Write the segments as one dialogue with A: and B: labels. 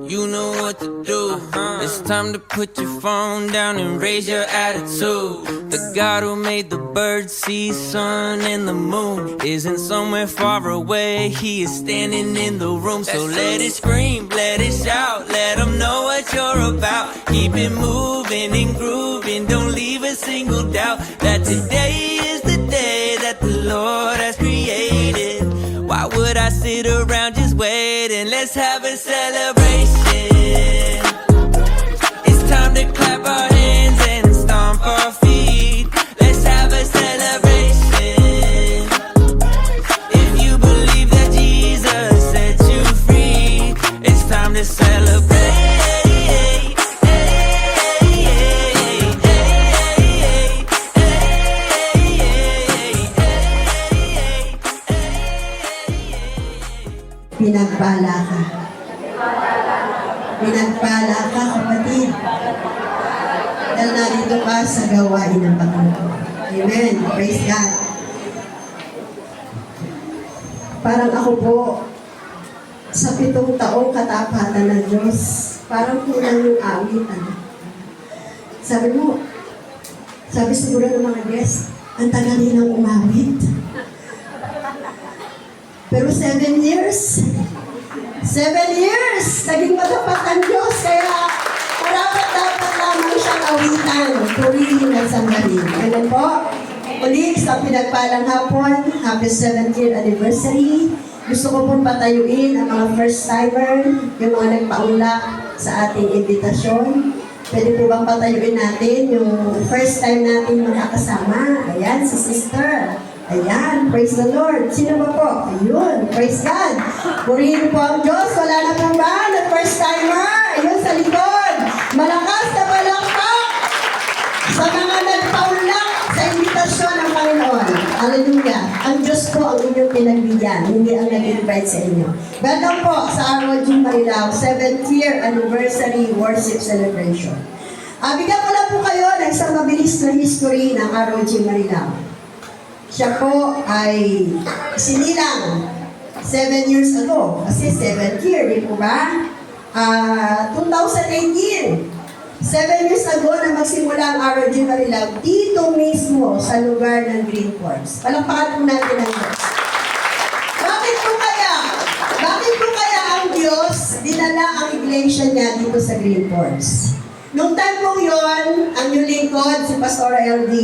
A: You know what to do. It's time to put your phone down and raise your attitude. The God who made the birds, sea, sun, and the moon isn't somewhere far away. He is standing in the room. So let it scream, let it shout, let him know what you're about. Keep it moving and grooving. Don't leave a single doubt that today is the day that the Lord has created. Why would I sit around just waiting? Let's have a celebration. It's time to clap our hands and stomp our feet. Let's have a celebration. If you believe that Jesus set you free, it's time to celebrate.
B: Pinagpala ka. Pinagpala ka, kapatid. Dahil narito ka sa gawain ng Panginoon. Amen. Praise God. Parang ako po, sa 7 taong katapatan ng Diyos, parang kulang yung awit. Sabi siguro ng mga guests, ang tagal nilang umawit. Pero 7 years, naging matapat ang Diyos, kaya dapat lamang siyang awitan, purihin at sambahin. Amen po? Muli, sa pinagpalang hapon, happy 7th year anniversary. Gusto ko pong patayuin ang mga first timer, yung mga nagpaulak sa ating invitasyon. Pwede po bang patayuin natin yung first time natin makakasama? Ayan, si sister. Ayan, praise the Lord. Sino ba po? Ayun, praise God. Purihin po ang Diyos. Wala na po ba na first timer? Ayun sa likod. Malakas na palakpak sa mga nagpaulak sa invitasyon ng Panginoon. Hallelujah. Ang Diyos po ang inyong pinagbigyan, hindi ang nag-invite sa inyo. Welcome po sa ROG Marilao 7th year anniversary worship celebration. Bigyan ko lang po kayo ng isang mabilis na history ng ROG Marilao. Siya po ay sinilang 7 years ago. Kasi 7th year, di po ba? 2018. 7 years ago na magsimula ang ROG Marilao dito mismo sa lugar ng Green Forks. Palakpakan po natin ang Diyos. Bakit po kaya ang Diyos dinala ang iglesia niya dito sa Green Forks? Nung time po yun, ang yung lingkod, si Pastor LD,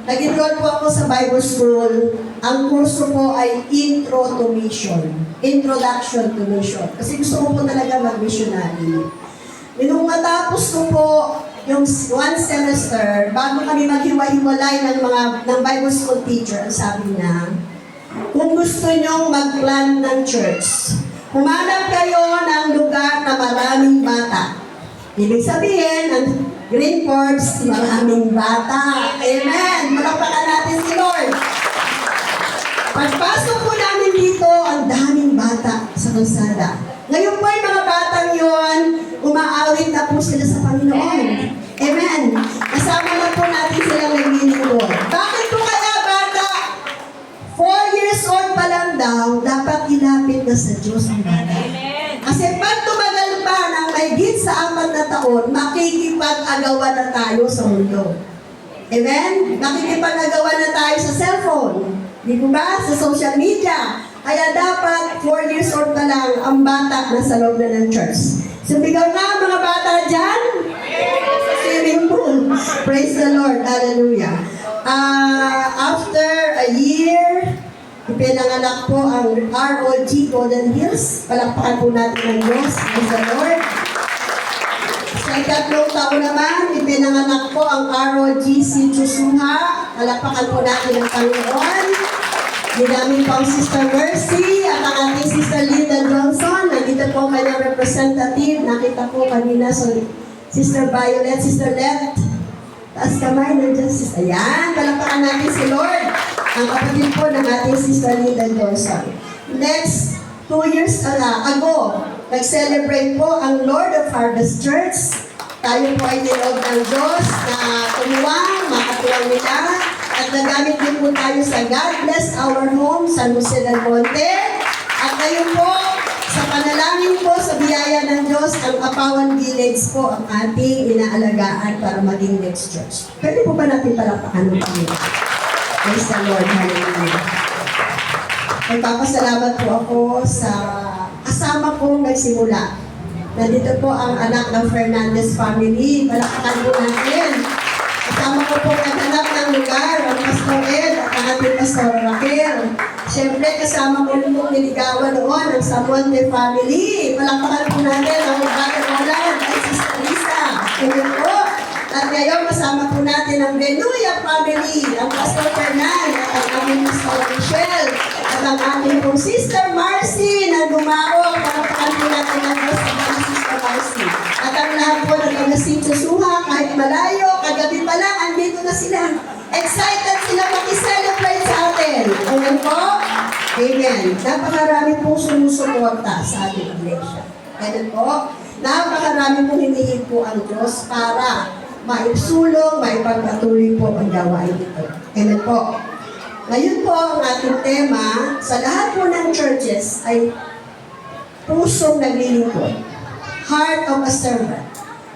B: nag-enroll po ako sa Bible School. Ang kurso po ay Intro to Mission. Introduction to Mission. Kasi gusto ko po talaga mag-missionary. Nung matapos ko po yung 1 semester, bago kami maghiwa-hiwalay ng Bible School teacher, ang sabi niya, kung gusto nyong mag-plan ng church, humanap kayo ng lugar na maraming bata. Ibig sabihin, ang Green Forks, maraming bata. Amen! Malakpakan natin si Lord. Pagpasok po namin dito, ang daming bata sa kalsada. Ngayon po yung mga batang yon, umaawit na po sila sa Panginoon. Amen! Kasama na po natin silang naglilingkod. Bakit po kaya bata? 4 years old pa lang daw, dapat ilapit na sa Diyos ang bata. Kasi pag tumagal pa ng mahigit sa 4 na taon, makikipag-agawan na tayo sa mundo. Amen? Makikipag-agawan na tayo sa cellphone. Di ba ba? Sa social media. Kaya dapat 4 years old pa lang ang bata na sa loob na ng church. So, bigaw nga mga bata dyan. Swimming pool. Praise the Lord. Hallelujah. After a year, ipinanganak po ang ROG Golden Hills. Palakpakan po natin ang Diyos. Praise the Lord. Sa 3 taon naman, ipinanganak po ang ROG Sitchusuha. Palakpakan po natin ang Panginoon. Ginamit po ang Sister Mercy at ang ating Sister Linda Johnson. Nandito po kanyang representative. Nakita po kanina Sister Violet, Sister Let. Taas kamay, nandiyan Sister. Ayan, palakpakan natin si Lord. Ang kapatid po ng ating Sister Linda Johnson. Next, 2 years ago, nag-celebrate po ang Lord of Harvest Church. Tayo po ay nilog ng Diyos na tumuwang, makatuwang nila. At nagamit din po tayo sa God Bless Our Home, San Jose del Monte. At ngayon po, sa panalangin po, sa biyaya ng Diyos, ang Apawan Village po ang ating inaalagaan para maging next church. Pwede po ba natin palakpakan ng Panginoon? Praise the Lord. Hallelujah. Nagpapasalamat po ako sa kasama kong nagsimula. Nandito po ang anak ng Fernandez family. Palakpakan po natin. Kasama ko po naghanap ng lugar, ang Pastor Ed at ang ating Pastor Raquel. Siyempre, kasama ko rin pong niligawan noon ang Samonte family. Palakpakan po natin ang Brother Roland at Sister Lisa. Ngayon po. At ngayon, kasama po natin ang Benuya family, ang Pastor Fernan at ang aming Pastor Michelle at ang ating pong Sister Marcy na gumao. Palakpakan po natin ang Sister Marcy. At ang lahat po ng tagasin sa Suha, kahit malayo, kagabi pa lang, andito na sila. Excited sila makiselebrate sa atin. Amen po? Amen. Napakarami pong sumusuporta sa ating iglesia. Amen po? Napakarami pong hinihig po ang Diyos para maisulong, maipagpatuloy po ang gawain ito. Amen po? Ngayon po, ang ating tema sa lahat po ng churches ay pusong naglilingkod. Heart of a servant.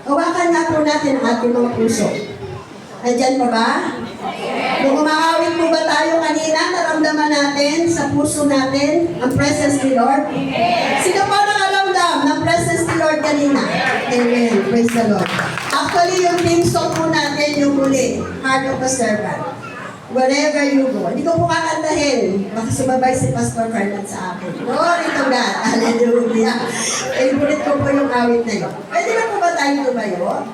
B: Hawakan nga po natin ang ating mga puso. Nandyan pa ba? Kung umaawit po ba tayo kanina, naramdaman natin sa puso natin ang presence ni Lord? Sino po nakaramdam ng presence ni Lord kanina? Amen. Praise the Lord. Actually, yung theme song po natin, yung muli, Heart of a Servant. Wherever you go. Hindi ko po kakantahin. Baka sumabay si Pastor Fernand sa akin. Glory to God. Hallelujah. Favorite ko po yung awit na yun. Pwede na po ba tayo tumayo?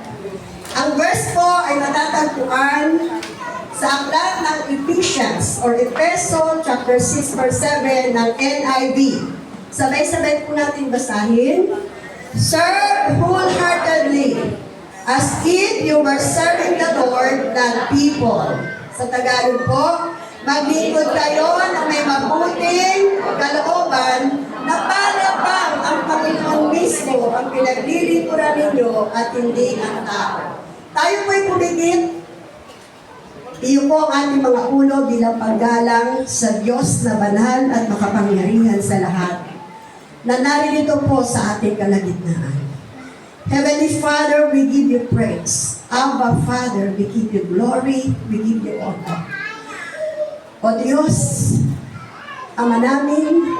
B: Ang verse po ay matatagpuan sa aklat ng Ephesians or Ephesians chapter 6 verse 7 ng NIV. Sabay-sabay po natin basahin. Serve wholeheartedly as if you were serving the Lord, not people. Sa Tagalog po, maglingkod kayo na may mabuting kalooban na para bang ang Panginoon mismo ang pinaglilingkuran ninyo at hindi ang tao. Tayo po'y pumigit. Iyo po ang ating mga ulo bilang paggalang sa Diyos na banal at makapangyarihan sa lahat na naririto po sa ating kalagitnaan. Heavenly Father, we give you praise. Abba Father, we give you glory, we give you honor. O Diyos, Ama namin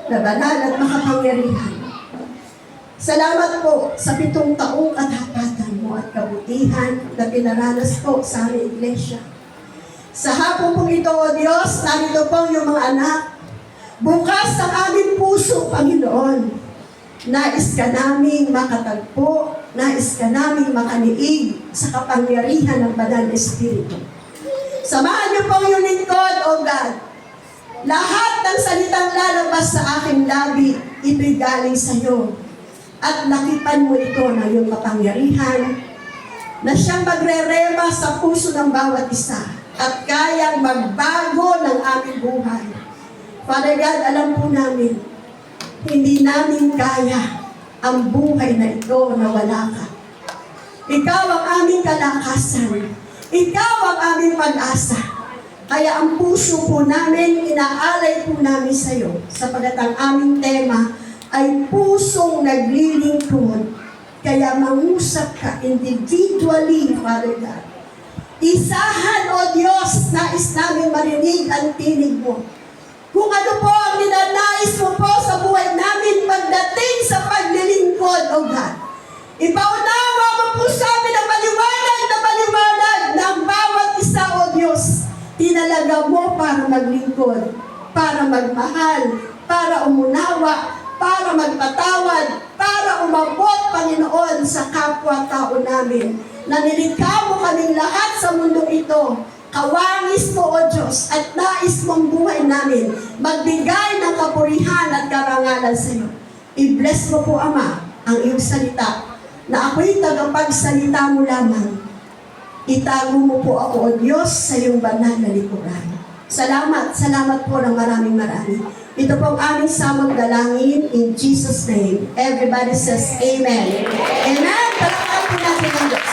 B: na banal at makapangyarihan, salamat po sa 7 taong katapatan mo at kabutihan na pinaranas po sa aming iglesia. Sa hapon pong ito, O Diyos, narito po yung mga anak. Bukas ang aming puso, Panginoon. Nais ka naming makatagpo, nais ka naming makaniig sa kapangyarihan ng Banal na Espiritu. Samahan niyo po yung lingkod, O God. Lahat ng salitang lalabas sa aking labi, ito'y galing sa iyo. At lakipan mo ito ng iyong kapangyarihan na siyang magre-rema sa puso ng bawat isa at kayang magbago ng aming buhay. Father God, alam po namin, hindi namin kaya ang buhay na ito na wala ka. Ikaw ang aming kalakasan. Ikaw ang aming pag-asa. Kaya ang puso po namin, inaalay po namin sa iyo, sapagat ang aming tema ay pusong naglilingkod. Kaya mangusap ka individually, Father God. Isahan, O Diyos, nais namin marinig ang tinig mo. Kung ano po ang ninanais mo po sa buhay namin pagdating sa paglilingkod, O God. Ipaunawa mo po sa amin ang maliwanag na ang bawat isa, O Diyos, tinalaga mo para maglingkod, para magmahal, para umunawa, para magpatawad, para umabot, Panginoon, sa kapwa-tao namin. Na nilikha mo kaming lahat sa mundong ito. Kawangis mo, O Diyos, at nais mong buhay namin magbigay ng kapurihan at karangalan sa iyo. I-bless mo po, Ama, ang iyong salita, na ako'y tagapagsalita mo lamang. Itago mo po ako, O Diyos, sa iyong banal na likuran. Salamat po ng maraming. Ito po ang aming samang dalangin in Jesus' name. Everybody says Amen. Amen. Palakpakan po natin ang Diyos.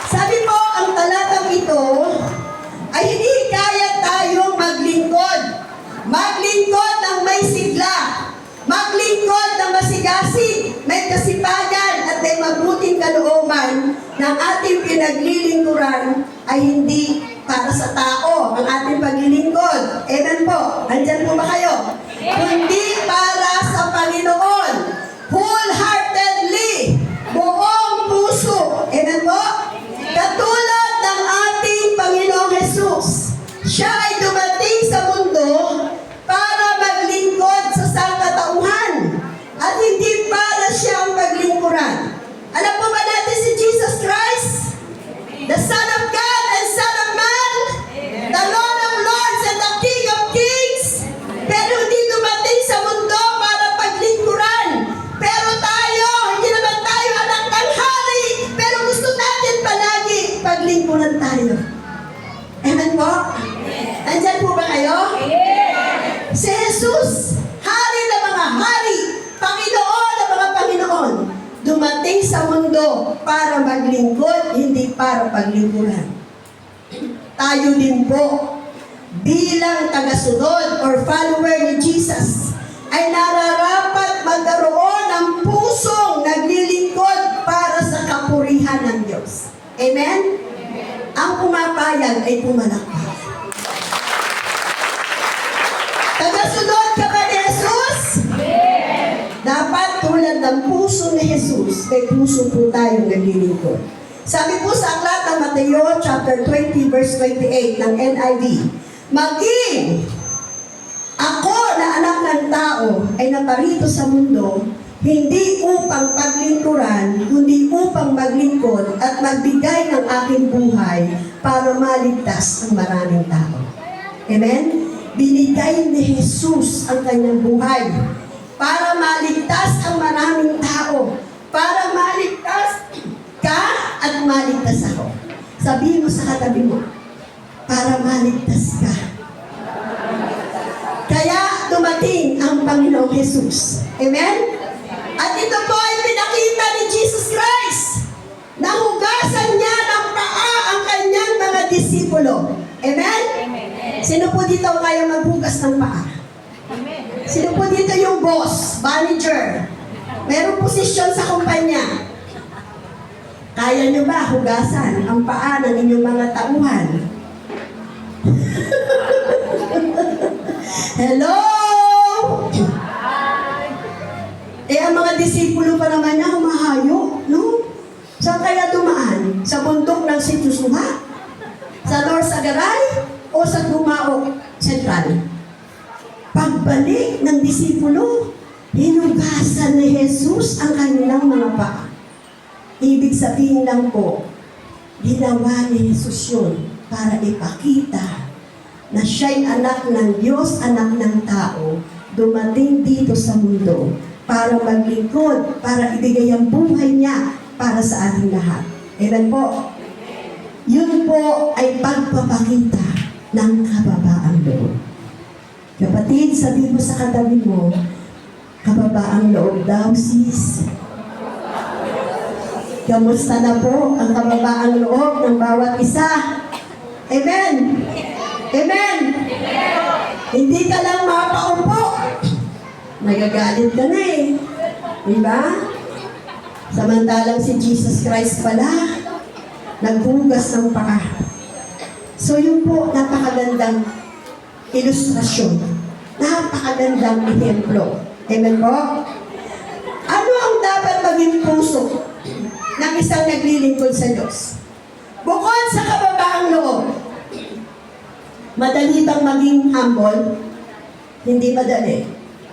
B: Sabi po, ang talatang ito ay hinihikayat tayong maglingkod. Maglingkod ng may ng ating pinaglilingkuran ay hindi para sa tao, ang ating paglilingkod. Amen po. Andyan po ba kayo? Kundi para sa Panginoon. Wholeheartedly. Buong puso. Amen po? Katulad ng ating Panginoong Jesus. Siya ay dumating sa mundo para maglingkod sa sangkatauhan. At hindi para siyang paglingkuran. Alam po ba natin si Jesus Christ? The Son of God and Son of Man, the Lord of Lords and the King of Kings. Pero hindi dumating sa mundo para paglingkuran. Pero tayo, hindi naman tayo anak ng hari, pero gusto natin palagi paglingkuran tayo. Amen po? Andyan po ba kayo? Si Jesus, hari ng mga hari, Panginoon ng mga Panginoon, dumating sa mundo para maglingkod, hindi para paglingkuran. Tayo din po, bilang tagasunod or follower ni Jesus, ay nararapat magkaroon ng pusong naglilingkod para sa kapurihan ng Diyos. Amen? Ang pumapayag ay pumalakpak. Tagasunod ka ba ni Jesus? Dapat tulad ng puso ni Jesus, may puso po tayong naglilingkod. Sabi po sa aklat ng Mateo chapter 20 verse 28 ng NIV, maging ako na anak ng tao ay naparito sa mundo, hindi upang paglingkuran, kundi upang maglingkod at magbigay ng aking buhay para maligtas ang maraming tao. Amen? Binigay ni Jesus ang kanyang buhay para maligtas ang maraming tao, para maligtas ka at maligtas ako. Sabihin mo sa katabi mo, para maligtas ka. Kaya dumating ang Panginoong Jesus. Amen? At ito po ay pinakita ni Jesus Christ. Nahugasan niya ng paa ang kanyang mga disipulo. Amen? Sino po dito kaya maghugas ng paa? Sino po dito yung boss, manager? Merong posisyon sa kumpanya. Kaya nyo ba hugasan ang paa ng inyong mga tauhan? Hello! Ang mga disipulo pa naman niya humahayo, no? Saan kaya dumaan? Sa bundok ng Situsuha? Sa North Sagaray? O sa Dumao Central? Pagbalik ng disipulo, hinugasan ni Jesus ang kanilang mga paa. Ibig sabihin lang po, ginawa ni Jesus yun para ipakita na siya'y anak ng Diyos, anak ng tao, dumating dito sa mundo para maglingkod, para ibigay ang buhay niya para sa ating lahat. Amen po? Yun po ay pagpapakita ng kababaang loob. Kapatid, sabi mo sa katabi mo, kababaang loob daw, sis. Kamusta na po ang kababaang loob ng bawat isa? Amen? Amen? Hindi ka lang mapaupo. Nagagalit ka na eh. Diba? Samantalang si Jesus Christ pala, naghugas ng paa. So yun po, napakagandang ilustrasyon. Napakagandang ehemplo. Amen po? Ano ang dapat maging puso ng isang naglilingkod sa Diyos? Bukod sa kababaang loob, madali bang maging humble? Hindi madali.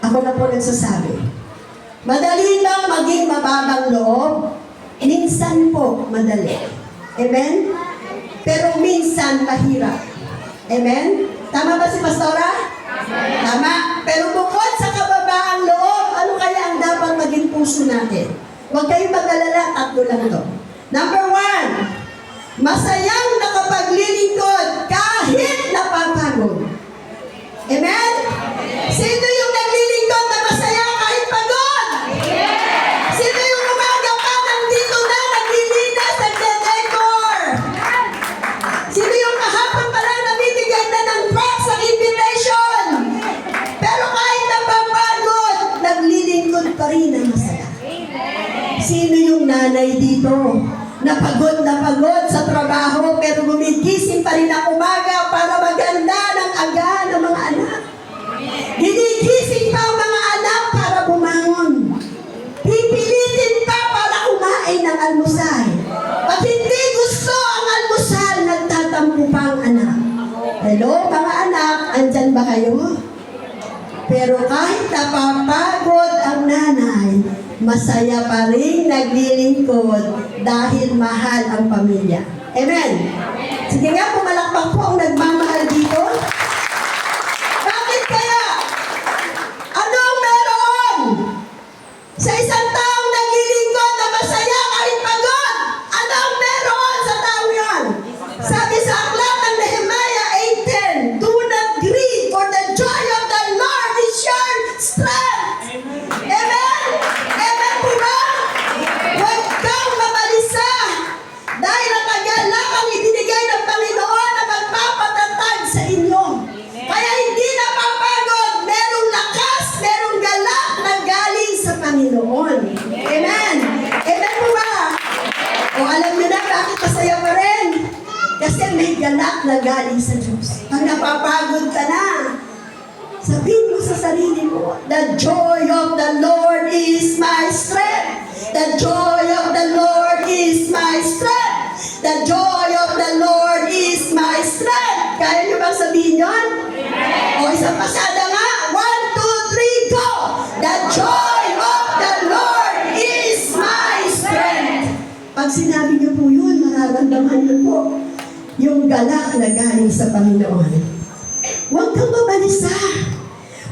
B: Ako na po nagsasabi. Madali bang maging mababang loob? Minsan po madali. Amen? Pero minsan mahirap. Amen? Tama ba si Pastora? Tama. Pero bukod sa kababaang loob, ano kaya ang dapat maging puso natin? Huwag kayong mag-alala, tatlo lang to. Number 1, masayang nakapaglilingkod kahit napapagod. Amen? Sino yung naglilingkod na masaya kahit pagod? Sino yung umaga pa nandito na, naglilinis, nagde-decor? Sino yung kahapon pala nabibigay na ng box sa invitation? Pero kahit napapagod, naglilingkod pa rin ang masaya. Sino yung nanay dito na pagod sa trabaho, pero gumigising pa rin ang umaga para maganda ng aga ng mga anak. Ginigising pa ang mga anak para bumangon. Pipilitin pa para kumain ng almusal. Pag hindi gusto ang almusal, nagtatampo pa ang anak. Hello, mga anak, andyan ba kayo? Pero kahit napapagod ang nanay, masaya pa rin naglilingkod dahil mahal ang pamilya. Amen? Sige nga, pumalakpak po ang nagmamahal dito. Bakit kaya? Anong meron sa isang taong naglilingkod na masaya kahit pagod? Anong meron sa tao yan? Sabi sa aklat ng Nehemiah 8:10, do not grieve, for the joy of the Lord is your strength. Amen? Amen po ba? Huwag kang mabalisa dahil ang kagalakan ibinigay ng Panginoon na magpapatatag sa inyo. Kaya hindi napapagod, merong lakas, merong galak na galing sa Panginoon. Amen? Amen po ba? O alam niyo na bakit masaya pa rin? Kasi may galak na galing sa Diyos. Pag napapagod ka na, sabihin mo sa sarili mo, the joy of the Lord is my strength. The joy of the Lord is my strength. The joy of the Lord is my strength. Kaya niyo bang sabihin yun? O isang pasada nga. 1, 2, 3, go! The joy of the Lord is my strength. Pag sinabi niyo po yun, mararamdaman niyo po yung galak na galing sa Panginoon. Huwag kang mabalisa.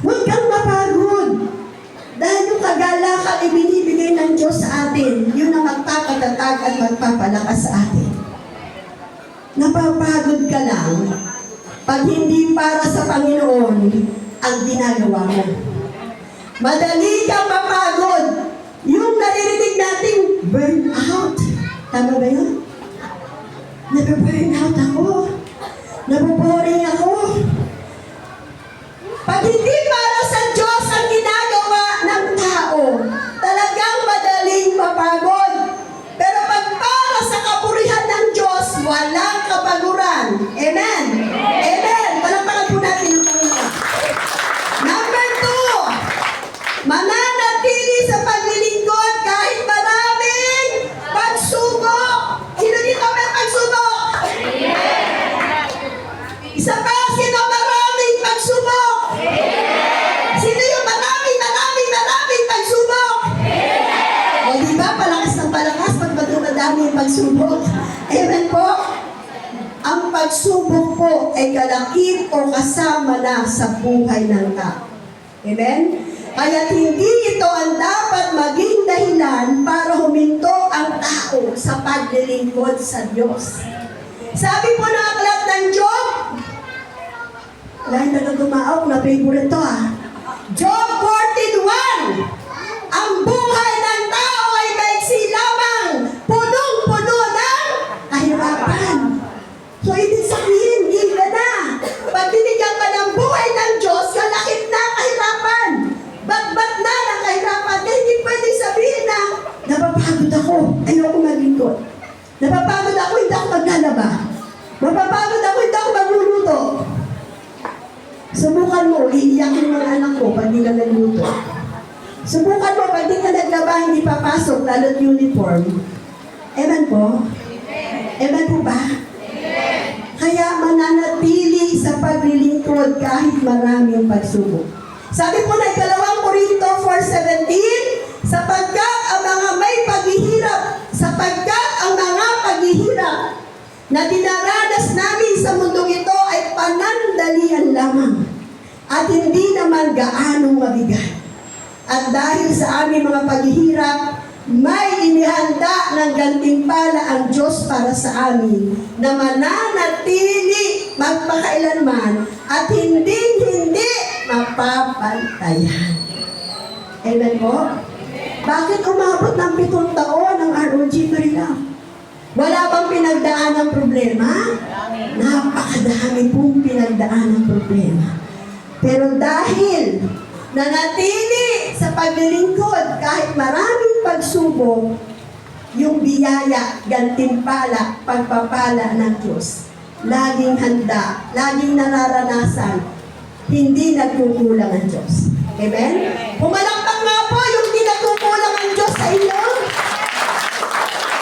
B: Huwag kang mapagod. Dahil yung kagalakan ibinibigay ng Diyos sa atin, yun ang magpapatatag at magpapalakas sa atin. Napapagod ka lang pag hindi para sa Panginoon ang ginagawa mo. Madali kang mapagod. Yung naririnig nating burn out. Tama ba yun? Nababurn out ako. Naboboring ako. Pag hindi para sa Diyos ang ginagawa ng tao, talagang madaling mapagod. Pero pag para sa kapurihan ng Diyos, walang kapaguran. Amen? Amen? Palakpakan po natin ang Panginoon. Number 2, mananatili sa paglilingkod kahit maraming pagsubok. Sino dito may pagsubok? Isa pa, sino maraming pagsubok? Sino yung maraming pagsubok? O diba, palakas ng palakas pag madami yung pagsubok. Amen po? Ang pagsubok po ay kalakip o kasama na sa buhay ng tao. Amen? Kaya't hindi ito ang dapat maging dahilan para huminto ang tao sa paglilingkod sa Diyos. Sabi po ng aklat ng Job, dahil nagagumaaw na favorite to Job 14:1, ang buhay ng tao ay maiksi lamang, punong-puno ng kahirapan. So ibig sabihin, giga na. Pag binigyan ka ng buhay ng Diyos, kalakip na ang kahirapan. Bat-bat na ng kahirapan. Kaya hindi pwede sabihin na, napapagod ako, ayoko maglingkod. Napapagod ako, hindi ako maglalaba. Napapagod ako, hindi ako magluluto. Subukan mo, iiyak yung mga anak ko pag di ka nagluto. Subukan mo, pag di ka naglaba, hindi papasok, lalo't uniform. Amen po? Amen po ba? Kaya mananatili sa paglilingkod kahit marami ang pagsubok. Sabi po ng 2 Corinto 4:17, sapagkat ang mga paghihirap na dinaranas namin sa mundong ito ay panandalian lamang at hindi naman gaanong mabigat. At dahil sa aming mga paghihirap, may inihanda ng gantimpala ang Diyos para sa amin na mananatili magpakailanman at hindi mapapantayan. Amen po? Bakit umabot ng 7 taon ang ROG Marilao? Wala bang pinagdaan ng problema? Napakadami pong pinagdaan ng problema. Pero dahil nanatili sa paglilingkod kahit maraming pagsubok, yung biyaya, gantimpala, pagpapala ng Diyos. Laging handa, laging nararanasan, hindi nagkukulang ang Diyos. Amen? Pumalakpak nga po yung hindi nagkukulang ang Diyos sa inyo.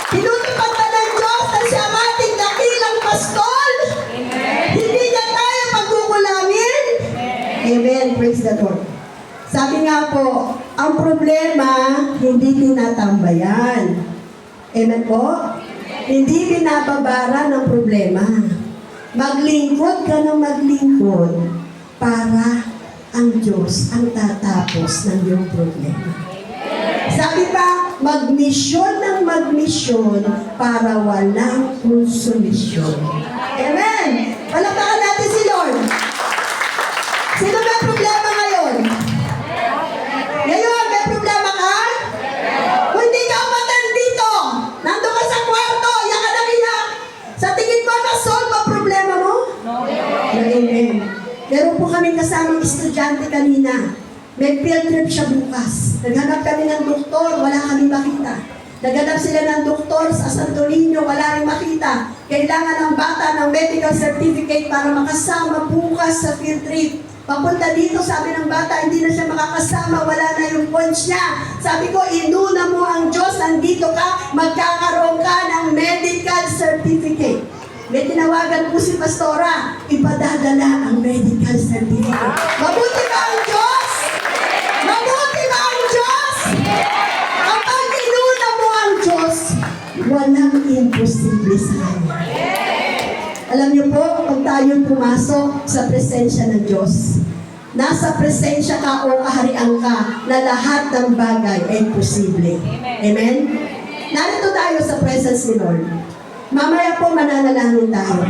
B: Tinutupad pa ng Diyos na siya ang ating dakilang pastol. Hindi niya tayo pagkukulangin. Amen. Praise the Lord. Sabi nga po, ang problema, hindi tinatambayan. Amen po? Hindi binababara ng problema. Maglingkod ka ng maglingkod para ang Diyos ang tatapos ng iyong problema. Sabi pa, magmisyon ng magmisyon para walang konsolusyon. Amen! Palakpakan natin si Lord. Sino may problema ngayon? Ngayon, may problema ka? Kung hindi ka umattend dito, nandun ka sa kwarto, iyak ka ng iyak. Sa tingin mo, na-solve ang problema mo? No. Amen. Meron po kami kasamang estudyante kanina. May field trip siya bukas. Naghanap kami ng doktor, wala kami makita. Naghanap sila ng doktor sa Santo Niño, wala rin makita. Kailangan ng bata ng medical certificate para makasama bukas sa field trip. Papunta dito, sabi ng bata, hindi na siya makakasama, wala na yung points niya. Sabi ko, inuna mo ang Diyos, nandito ka, magkakaroon ka ng medical certificate. May tinawagan po si Pastora, ipadadala ang medical certificate. Mabuti ba ang Diyos? Mabuti ba ang Diyos? Kapag inuna mo ang Diyos, walang imposible sa Kanya. Alam niyo po, pag tayo pumasok sa presensya ng Diyos, nasa presensya ka o kaharian ka na lahat ng bagay ay posible. Amen? Narito tayo sa presence ni Lord. Mamaya po mananalangin tayo.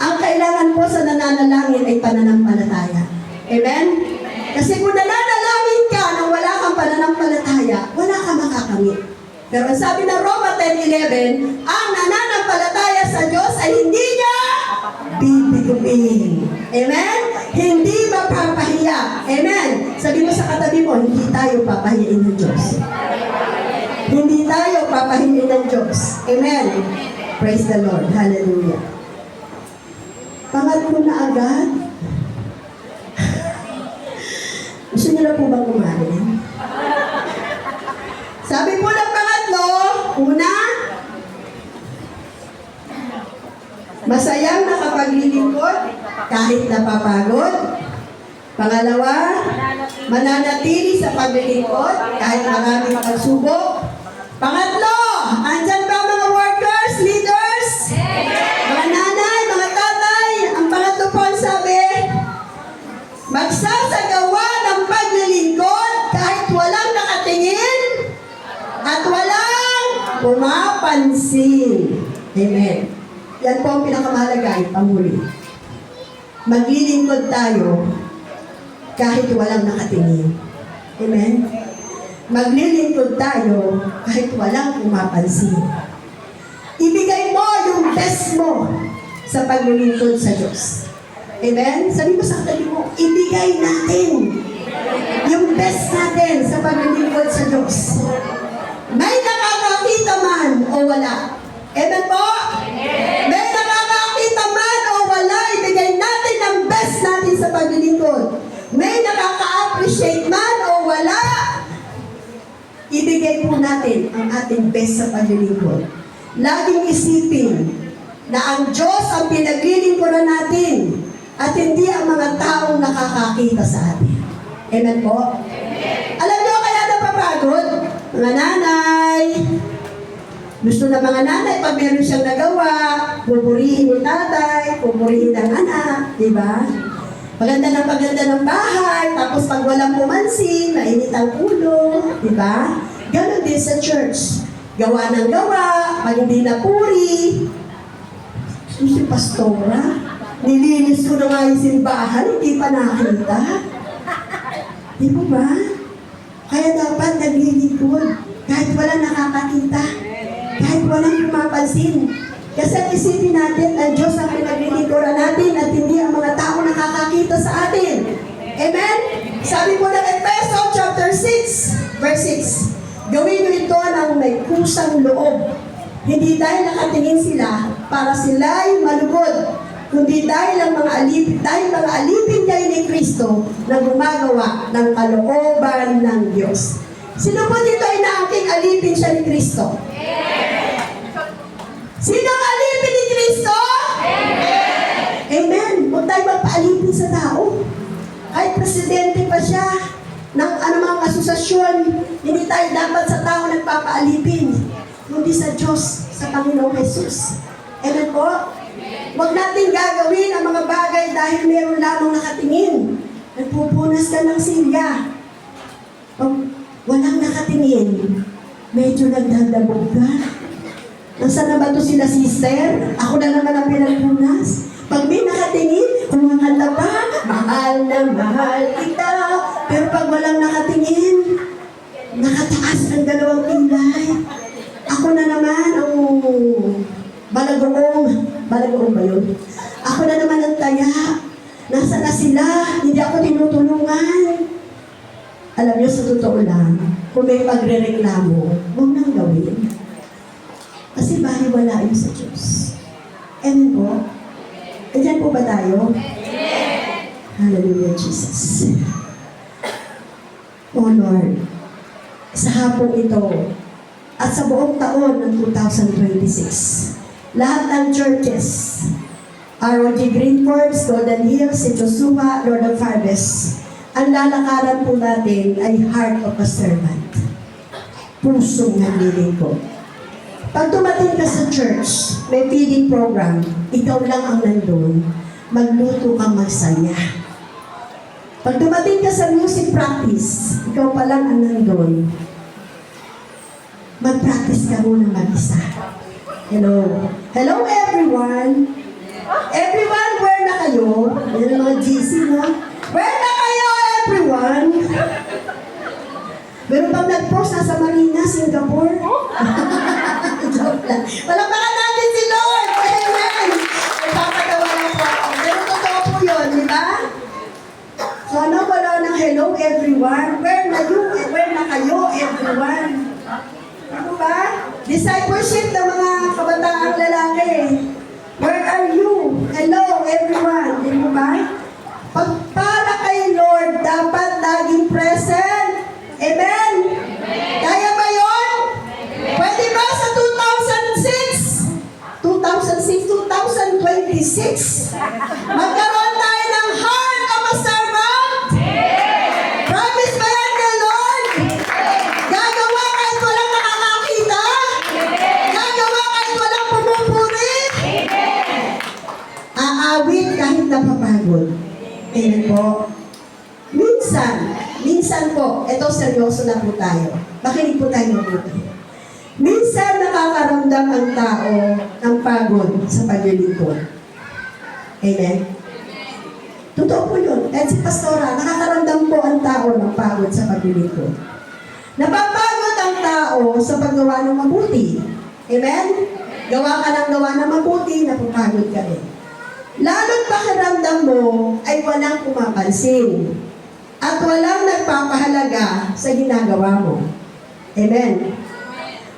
B: Ang kailangan po sa nananalangin ay pananampalataya. Amen? Kasi kung nananalangin ka nang wala kang pananampalataya, wala kang makakamit. Pero ang sabi ng Roma 10:11, ang nananampalataya sa Diyos ay hindi niya bibiguin. Amen? Hindi mapapahiya. Amen? Sabi mo sa katabi mo, hindi tayo papahiyain ng Diyos. Hindi tayo papahiyain ng Diyos. Amen? Praise the Lord. Hallelujah. Pangatlo na agad. Gusto niyo na po bang kumain? Sabi po ng pangatlo, una, masayang nakapaglilingkod kahit napapagod. Pangalawa, mananatili sa paglilingkod kahit maraming pagsubok. Pangatlo, andyan ba mga workers, leaders? Mga nanay, mga tatay? Ang pangatlo po ang sabi, magsasagawa ng paglilingkod kahit walang nakatingin at walang pumapansin. Amen. Yan po ang pinakamahalaga, pamuli. Maglilingkod tayo kahit walang nakatingin. Amen. Maglilingkod tayo kahit walang pumapansin. Ibigay mo yung best mo sa paglilingkod sa Diyos. Amen? Sabi mo sa katabi mo, ibigay natin yung best natin sa paglilingkod sa Diyos. May nakakakita man o wala. Amen po? May nakakakita man o wala, ibigay natin ang best natin sa paglilingkod. May nakaka-appreciate man o wala, ibigay po natin ang ating best sa paglilingkod. Laging isipin na ang Diyos ang pinaglilingkuran natin at hindi ang mga taong nakakakita sa atin. Amen po? Alam niyo kaya napapagod? Mga nanay, gusto na mga nanay, pag meron siyang nagawa, pupurihin ni tatay, pupurihin ng anak, di ba? Paganda ng bahay, tapos pag walang pumansin, mainit ang ulo, di ba? Ganon din sa church. Gawa ng gawa, pag hindi napuri. Si Pastora, nilinis ko na nga yung simbahan, hindi pa nakita. Di ba ba? Kaya dapat naglilingkod, kahit walang nakakakita, kahit walang pumapansin. Kasi isipin natin, ang Diyos ang pinaglilingkuran natin at hindi ang mga tao nakakakita sa atin. Amen? Sabi po ng Efeso chapter 6, verse 6, gawin nyo ito ito ng may kusang loob. Hindi dahil nakatingin sila para sila'y malugod, kundi dahil mga alipin kayo ni Kristo na gumagawa ng kalooban ng Diyos. Sino po dito ay naangking alipin siya ni Kristo? Sino ang alipin ni Kristo? Amen. Huwag tayo magpaalipin sa tao. Kahit presidente pa siya ng anumang asosasyon, hindi tayo dapat sa tao nagpapaalipin, kundi sa Diyos, sa Panginoong Jesus. Amen po? Huwag natin gagawin ang mga bagay dahil meron lamang nakatingin. Nagpupunas ka ng silya. Pag walang nakatingin, medyo nagdadabog ka. Nasaan na ba ito sila, sister? Ako na naman ang pinagpunas. Pag may nakatingin, kumakanta pa, mahal na mahal kita. Pero pag walang nakatingin, nakataas ang dalawang kilay. Ako na naman ang balagoong ba yun? Ako na naman ang taya. Nasa na sila, hindi ako tinutulungan. Alam niyo, sa totoo lang, kung may pagre-reklamo, huwag nang gawin. Kasi baliwala yun sa Diyos. Amen po? Andiyan po ba tayo? Hallelujah, Jesus. Oh Lord, sa hapong ito, at sa buong taon ng 2026, lahat ng churches, ROG Greenfords, Golden Hills, si Joshua, Lord of Harvest, ang lalakaran po natin ay heart of a servant. Pusong naglilingkod. Pag dumating ka sa church, may feeding program, ikaw lang ang nandun, magluto kang magsaya. Pag dumating ka sa music practice, ikaw pa lang ang nandun, mag-practice ka muna mag-isa. Hello. Hello everyone. Everyone, where na kayo? Yan ang mga GC, no? Where na kayo, everyone? Meron bang nag-post nasa Marina, Singapore? Joke lang. Palakpakan natin si Lord! Amen! Nagpapagawa lang po ako. Pero totoo po yun, di ba? So ano, wala ng hello everyone? Where na kayo, everyone? Ano ba? Discipleship ng mga kabataang lalaki. Where are you? Hello, everyone. Di ba? Pagpala kay Lord, dapat laging present. Amen? Kaya ba yun? Pwede ba sa 2026, magkaroon tayo ng heart of a servant? Promise ba yan kay Lord? Gagawa kahit walang nakakakita? Gagawa kahit walang pumupuri? Aawit kahit napapagod. Amen po. Minsan po, ito seryoso na po tayo. Makinig po tayo mabuti. Minsan nakakaramdam ang tao ng pagod sa paglilingkod. Amen? Totoo po yun. Kahit si Pastora, nakakaramdam po ang tao ng pagod sa paglilingkod. Napapagod ang tao sa paggawa ng mabuti. Amen? Gawa ka ng gawa ng mabuti, napapagod ka rin. Lalo't pakiramdam mo ay walang pumapansin at walang nagpapahalaga sa ginagawa mo. Amen?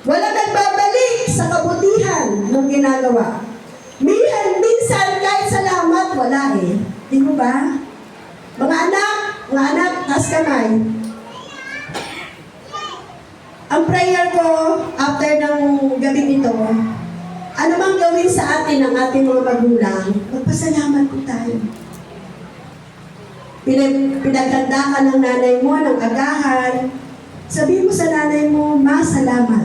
B: Walang nagbabalik sa kabutihan ng ginagawa. Minsan kahit salamat, wala eh. Di mo ba? Mga anak, taas kamay. Ang prayer ko after ng gabing ito, ano mang gawin sa atin ng ating mga magulang, magpasalamat po tayo. Pinaganda ka ng nanay mo, ng agahan, sabihin mo sa nanay mo, Ma, salamat.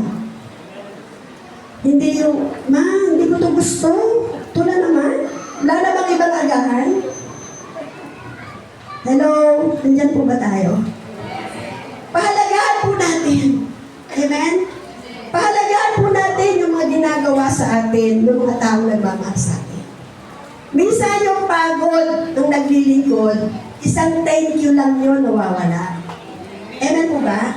B: Hindi yung, Ma, hindi ko to gusto. Ito na naman. Wala na bang ibang agahan? Hello? Nandyan po ba tayo? Pahalagahan po natin. Amen? Pahalagahan po natin yung mga ginagawa sa atin, yung mga taong nagmamahal sa atin. Minsan yung pagod ng naglilingkod, isang thank you lang yun nawawala. Amen po ba?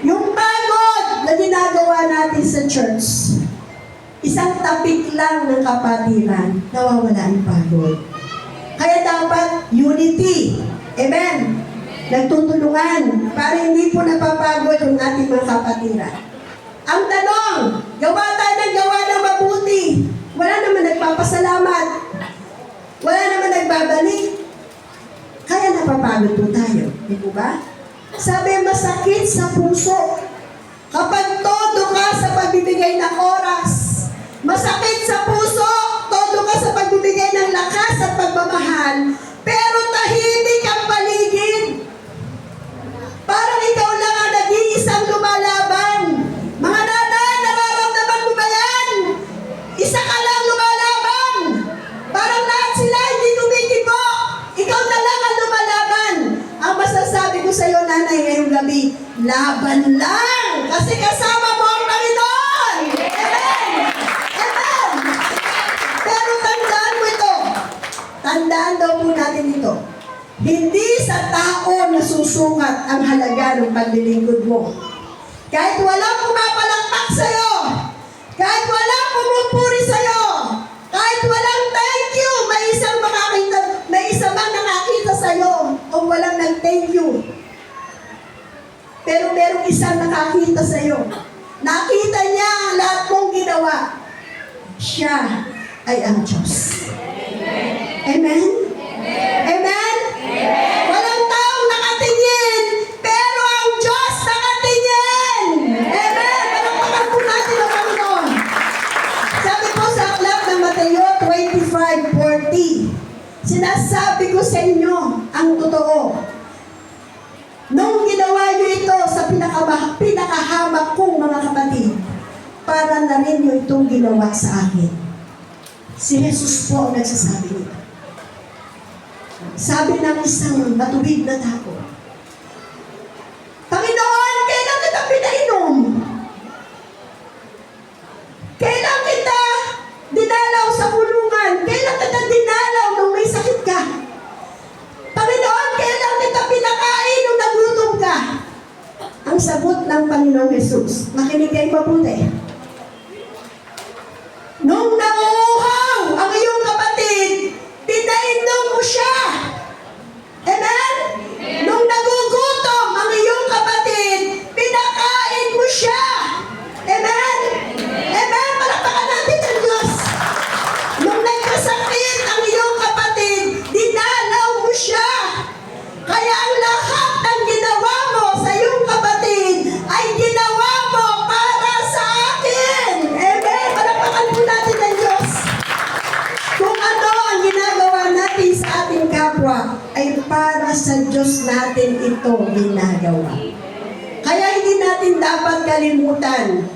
B: Yung pagod na ginagawa natin sa church, isang tapik lang ng kapatiran, nawawala yung pagod. Kaya dapat unity. Amen? Nagtutulungan para hindi po napapagod yung ating mga kapatiran. Ang tanong, gawa tayo ng gawa ng mabuti. Wala naman nagpapasalamat. Wala naman nagbabalik. Kaya napapagod po tayo. Di po ba? Sabi, masakit sa puso. Kapag todo ka sa pagbibigay ng oras. Masakit sa puso, todo ka sa pagbibigay ng lakas at pagmamahal. Pero tahimik ang paligid. Parang ikaw lang ang nag-iisang lumalaban. Mga nanay, nararamdaman mo ba yan? Isa ka lang lumalaban. Parang lahat sila hindi tumikibo. Ikaw na lang ang lumalaban. Ang masasabi ko sa iyo, nanay, ngayong gabi, laban lang. Kasi kasama mo ang Panginoon. Amen! Amen! Pero tandaan mo ito. Tandaan daw po natin ito. Hindi sa tao nasusukat ang halaga ng paglilingkod mo. Kahit walang pumapalakpak sa'yo, kahit walang pumupuri sa'yo, kahit walang thank you, may isa bang nakakita sa'yo o walang nag-thank you. Pero merong isang nakakita sa'yo. Nakita niya ang lahat mong ginawa. Siya ay ang Diyos. Amen? Amen? Walang taong nakatingin, pero ang Diyos nakatingin. Amen? Palakpakan po natin ang Panginoon. Sabi po sa aklat ng Mateo 25:40, sinasabi ko sa inyo ang totoo. Nung ginawa niyo ito sa pinakahamak kong mga kapatid, para na rin niyo itong ginawa sa akin. Si Jesus po ang nagsasabi nito. Sabi ng isang matuwid na tao, Panginoon, kailan kita pinainom? Kailan kita dinalaw sa kulungan? Kailan kita dinalaw nung may sakit ka? Panginoon, kailan kita pinakain nung nagutom ka? Ang sagot ng Panginoong Jesus, makinig kayo mabuti. Nung nanguuhaw ang iyong kapatid, pinainom mo siya. Amen? Nung nagugutom ang iyong kapatid, pinakain mo siya. Amen? Amen? Palakpakan natin ang Diyos. Nung nagkasakit ang iyong kapatid, dinalaw mo siya. Kaya ang lahat ng ginawa mo sa iyong kapatid ay ginawa mo para sa akin. Amen? Palakpakan po natin ang Diyos. Kung ano ang ginagawa natin sa ating kapwa, ay para sa Diyos natin ito ginagawa. Kaya hindi natin dapat kalimutan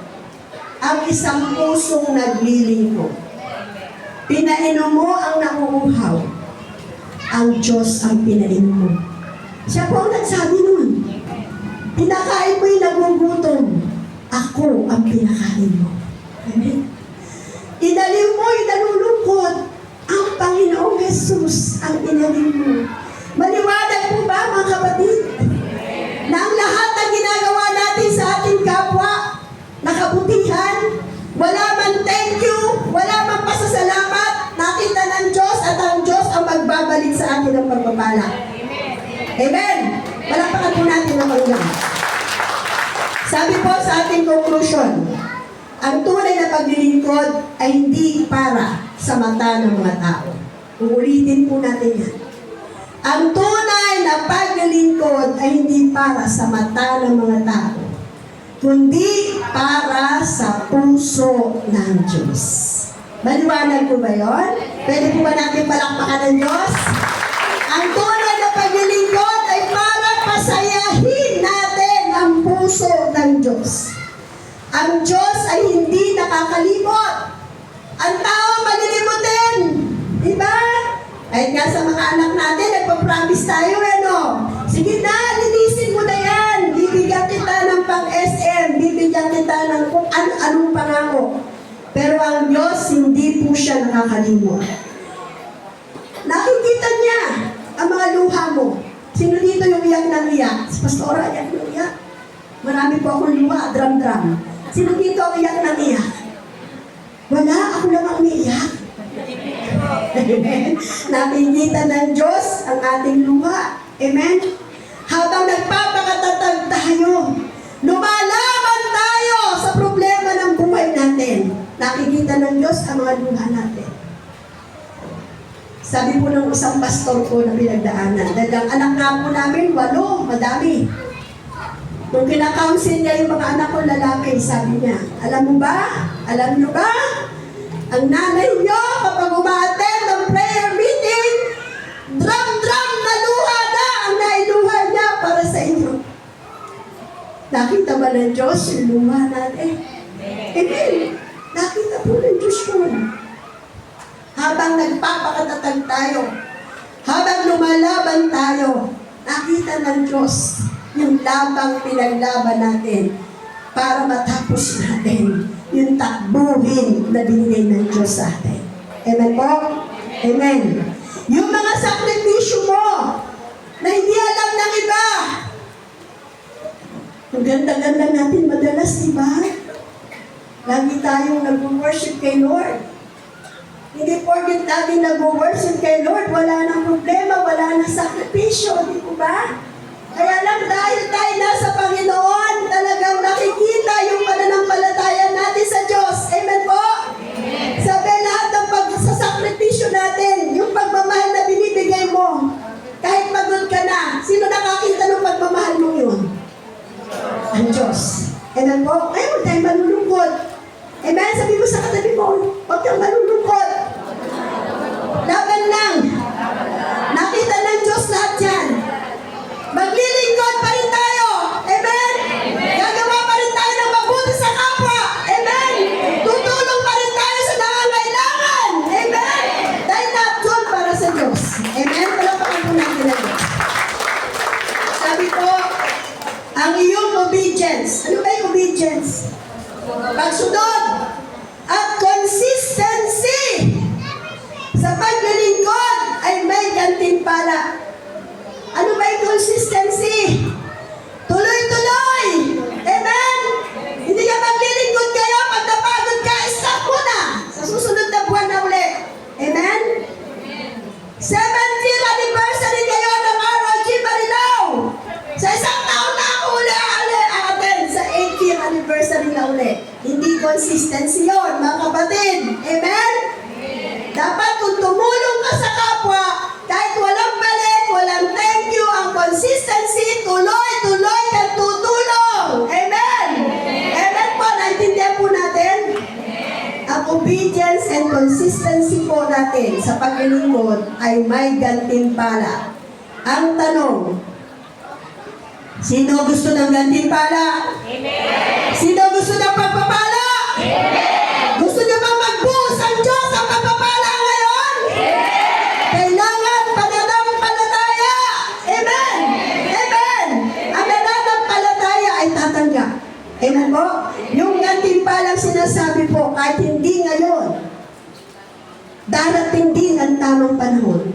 B: ang isang pusong naglilingkod. Pinainom mo ang nauuhaw. Ang Diyos ang pinainom mo. Siya po ang nagsabi nun. Pinakain mo yung nagugutom. Ako ang pinakain mo. Amen? Inaliw mo yung nalulungkot. Ang Panginoong Jesus ang inaliw mo. Maliwanag po ba, mga kapatid? Na ang lahat ng ginagawa natin sa ating kapwa, nakabutihan, wala man thank you, wala man pasasalamat, nakita ng Diyos at ang Diyos ang magbabalik sa atin ng pagpapala. Amen? Palakpakan po natin ang Panginoon. Sabi po sa ating conclusion, ang tunay na paglilingkod ay hindi para sa mata ng mga tao. Uulitin po natin yan. Ang tunay na paglilingkod ay hindi para sa mata ng mga tao, kundi para sa puso ng Diyos. Maliwanag po ba yun? Pwede po ba natin palakpakan ng Diyos? Ang tunay na paglilingkod ay para pasayahin natin ang puso ng Diyos. Ang Diyos ay hindi nakakalimot. Ang tao malilimutin. Diba? Kahit nga sa mga anak natin, nagpa-promise tayo, sige na, linisin mo na yan. Bibigyan kita ng pang-SM. Bibigyan kita ng kung anong pangako. Pero ang Diyos, hindi po siya nakakalimot. Nakikita niya ang mga luha mo. Sino dito yung iyak ng iyak? Si Pastora, iyak ng iyak. Marami po akong luha, drum-drum. Sino dito ang iyak ng iyak? Wala, ako lang ang umiiyak. Amen. Nakikita ng Diyos ang ating luha. Amen. Habang nagpapakatatag tayo, lumalaban tayo sa problema makita ng Diyos ang mga luha natin. Sabi po ng isang pastor ko na pinagdaanan, dahil ang anak nga po namin, 8, madami. Nung kinakounsel niya yung mga anak ko lalaki, sabi niya, alam mo ba? Alam niyo ba? Ang nanay niyo, kapag umaattend ng prayer meeting, drum na luha na ang nailuha niya para sa inyo. Nakita ba ng Diyos yung luha natin? Amen. Nakita po ng Diyos yun. Habang nagpapakatatag tayo, habang lumalaban tayo, nakita ng Diyos yung labang pinaglaban natin para matapos natin yung takbuhin na binigay ng Diyos sa atin. Amen po? Amen. Yung mga sakripisyo mo na hindi alam ng iba. Ang ganda-ganda natin madalas, di ba? Lagi tayong nag-worship kay Lord. Hindi porket lagi nag-worship kay Lord, wala nang problema, wala nang sakripisyo, di po ba? Kaya lang dahil tayo nasa Panginoon, talagang nakikita yung pananampalataya natin sa Diyos. Amen po? Amen. Sabi lahat ng pagsasakripisyo natin, yung pagmamahal na binibigay mo, kahit pagod ka na, sino nakakita ng pagmamahal mo yun? Ang Diyos. Amen po? Kaya huwag tayo malulungkot. Amen? Sabi mo sa katabi mo, huwag kang malulungkot. Laban lang. Nakita ng Diyos lahat yan. Maglilingkod pa rin tayo. Amen? Gagawa pa rin tayo ng mabuti sa kapwa. Amen? Tutulong pa rin tayo sa nangangailangan. Amen? Dahil natin para sa Diyos. Amen? Palapakan po natin ang Diyos. Sabi po, ang iyong obedience. Ano ba yung obedience? Pagsunod at consistency sa paglilingkod ay may gantimpala. Ano ba yung consistency? Tuloy-tuloy! Amen? Hindi ka maglilingkod kayo, pag napagod ka, stop muna sa susunod na buwan na uli. Amen? 70th anniversary kayo ng ROG Marilao. Sa isang taon na ako uli aaten sa 80th anniversary na uli. Hindi consistency yun, mga kapatid. Amen? Dapat kung tumulong ka sa kapwa, kahit walang balik, walang thank you, ang consistency, tuloy-tuloy kang tutulong. Amen? Amen po, naintindihan po natin? Ang obedience and consistency po natin sa paglilingkod ay may gantimpala. Ang tanong, sino gusto ng gantimpala? Amen. Sino gusto ng pagpapala? Amen. Gusto niyo bang magbuhos ang Diyos ang pagpapala ngayon? Amen. Kailangan pananampalataya. Amen. Amen. Ang pananampalataya ay tatanggap. Amen po? Yung gantimpalang sinasabi po, kahit hindi ngayon, darating din ang tamang panahon,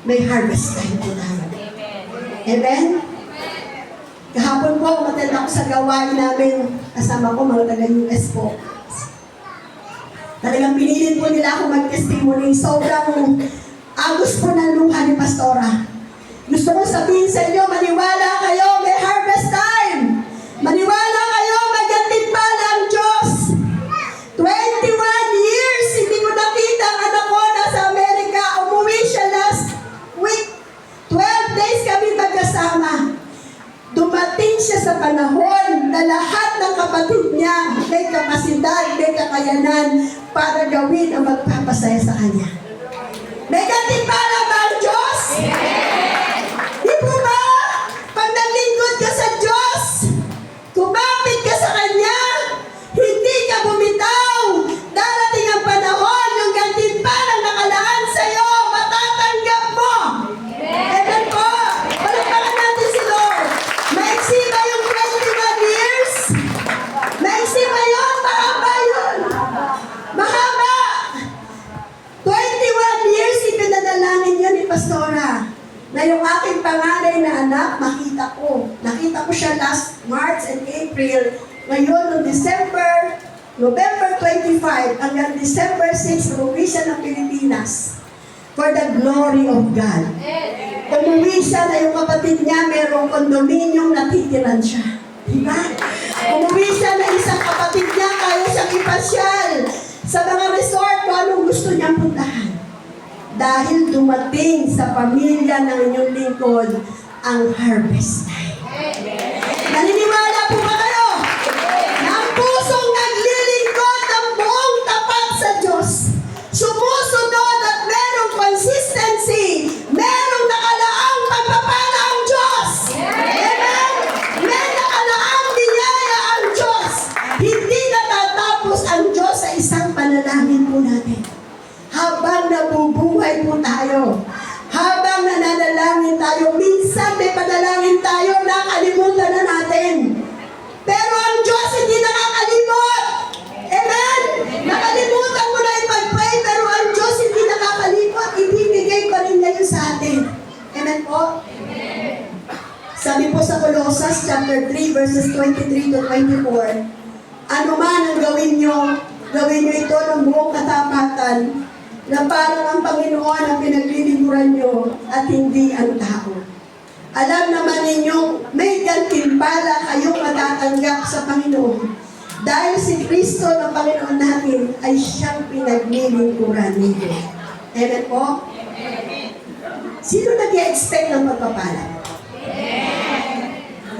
B: may harvest time po tayo. Amen? Kahapon po, umattend ako sa gawain namin. Kasama ko, mga taga-US po. Talagang pinilin po nila ako mag-testimony. Sobrang agos po ng luha ni Pastora. Gusto ko sabihin sa inyo, maniwala kayo, may harvest time. Maniwala kayo, maggantimpala ang Diyos. 21 years, hindi ko nakita ang anak ko nasa Amerika. Umuwi siya last week. 12 days kami magkasama. Dumating siya sa panahon na lahat ng kapatid niya may kapasidad, may kakayanan para gawin ang magpapasaya sa kanya. May gantimpala ba ang Diyos? Di po ba? Pag naglingkod ka sa Diyos, kumapit ka sa Kanya, hindi ka bumitaw, darating ang panahon, yung gantimpalang nakalaan sa'yo, matatanggap mo. Amen po. Palagpakan natin si Lord. Maiksi ba yung 21 years? Maiksi ba yun? Mahaba yun. Mahaba. 21 years ipinadalangin yun ni Pastora. Na yung aking panganay na anak, makita ko. Nakita ko siya last March and April. Ngayon, noong November 25 hanggang December 6, umuwi siya ng Pilipinas. For the glory of God. Umuwi siya na yung kapatid niya, merong kondominium, natitiran siya. Diba? Umuwi siya na isang kapatid niya, kaya siyang ipasyal sa mga resort kung anong gusto niyang puntahan. Dahil dumating sa pamilya ng inyong lingkod ang harvest time. Naniniwala po ba kayo? Na ang pusong naglilingkod ng buong tapat sa Diyos, sumusunod at merong consistency, merong nakalaang pagpapala ang Diyos. Amen? May nakalaang biyaya ang Diyos. Hindi natatapos ang Diyos sa isang panalangin po natin. Habang nabubuhay po tayo, habang nananalangin tayo, minsan may panalangin tayo, nakalimutan na natin. Pero ang Diyos hindi nakakalimot. Amen? Nakalimutan mo na ipag-pray, pero ang Diyos hindi nakakalimot. Ibibigay pa rin niya yun sa atin. Amen po? Sabi po sa Colossus chapter 3 verses 23 to 24, ano man ang gawin nyo ito ng buong katapatan, na parang ang Panginoon ang pinaglilingkuran nyo at hindi ang tao. Alam naman ninyong may gantimpala kayong matatanggap sa Panginoon dahil si Kristo ng Panginoon natin ay siyang pinaglilingkuran ninyo. Amen po? Sino nag-i-expect ng pagpapala?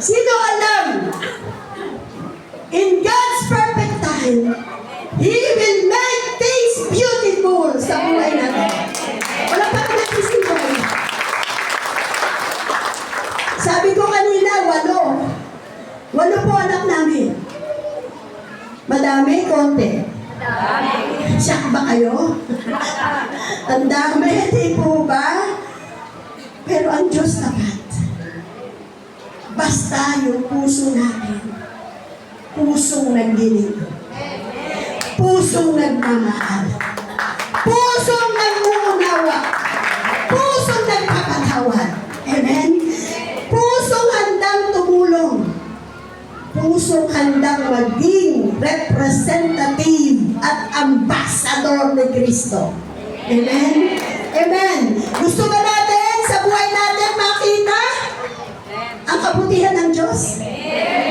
B: Sino alam? In God's perfect time, He will make things beautiful sa buhay natin. Wala pa rin nagsisimula. Sabi ko kanina, 8. 8 po anak namin. Madami, konti. Siyak ba kayo? Ang dami, di po ba? Pero ang Diyos tapat. Basta yung puso natin, pusong naglilingkod. Pusong nagmamahal. Pusong nag-uunawa. Pusong nagpapatawad. Amen? Pusong handang tumulong. Pusong handang maging representative at ambassador ni Kristo. Amen? Amen? Gusto ba natin sa buhay natin makita ang kabutihan ng Diyos?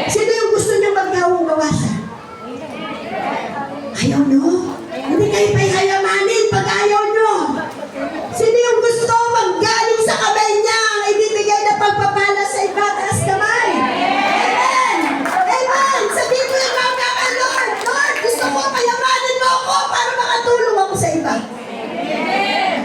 B: Sino yung gusto niyang magnawang gawasan? Ayaw nyo? Hindi kayo pahayamanin pag ayaw nyo. Sino yung gusto maggaling sa kamay niya ang ibibigay na pagpapala sa iba? Taas kamay. Amen! Amen! Sabihin mo yung mga kay Lord, Lord, gusto ko payamanin mo ako para makatulong ako sa iba.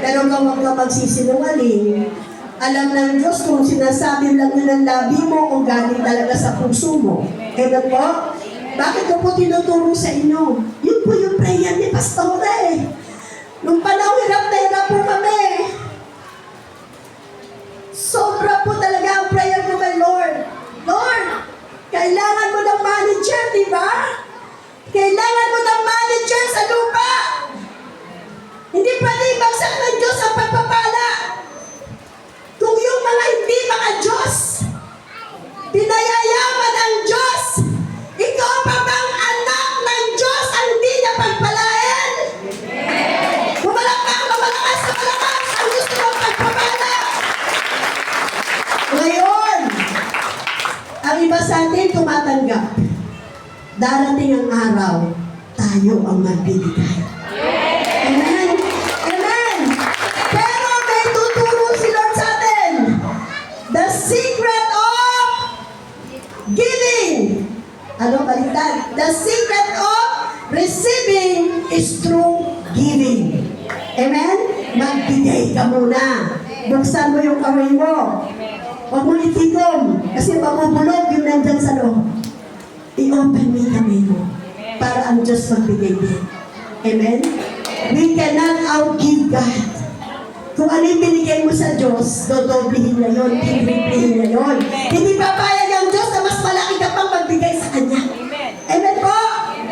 B: Pero kung huwag ka magsisinungaling, alam ng Diyos kung sinasabi lang ng labi mo kung galing talaga sa puso mo. Amen po? Bakit ko po tinuturo sa inyo? Yun po yung prayer ni Pastora eh. Nung panahon, hirap na hirap po kami. Sobra po talaga ang prayer ko kay Lord. Lord, kailangan mo ng manager, di ba? Kailangan mo ng manager sa lupa. Hindi pwede ibagsak ng Diyos ang pagpapala. Kung yung mga hindi mga Diyos, pinayayaman ang Diyos, ikaw pa bang anak ng Diyos ang hindi niya pagpalain? Mamalakas na malakas ang gusto mong pagpapala. Ngayon, ang iba sa atin tumatanggap. Darating ang araw, tayo ang magbibigay. Amen? Amen! Pero may tuturo si Lord sa atin. The secret of giving. Ano baliktad? The secret of receiving is through giving. Amen? Magbigay ka muna. Buksan mo yung kamay mo. Huwag mo itikom. Kasi mabubulog yung nandyan sa loob. I-open mo yung kamay mo. Para ang Diyos magbigay din. Amen? We cannot outgive God. Kung ano yung binigay mo sa Diyos, dodoblihin na yun, triplihin na yun. Hindi papayag ang Diyos na mas malaki ka pang magbigay sa Kanya. Amen po?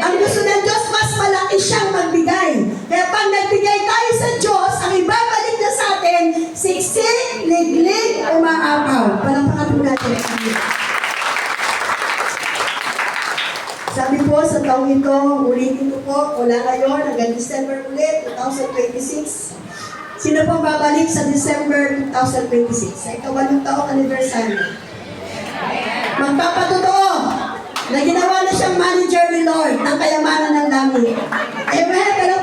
B: Ang gusto ng Diyos, mas malaki siyang magbigay. Kaya pag nagbigay tayo sa Diyos, ang ibabalik na sa atin, siksik, liglig, umaapaw. Palampakan po natin. Sabi po sa taong ito, ulitin ko po, mula ngayon hanggang December ulit, 2026. Sino po babalik sa December 2026? Sa ika-8 taong anniversary. Magpapatotoo na ginawa na siyang manager ni Lord ng kayamanan ng langit. Amen? Pero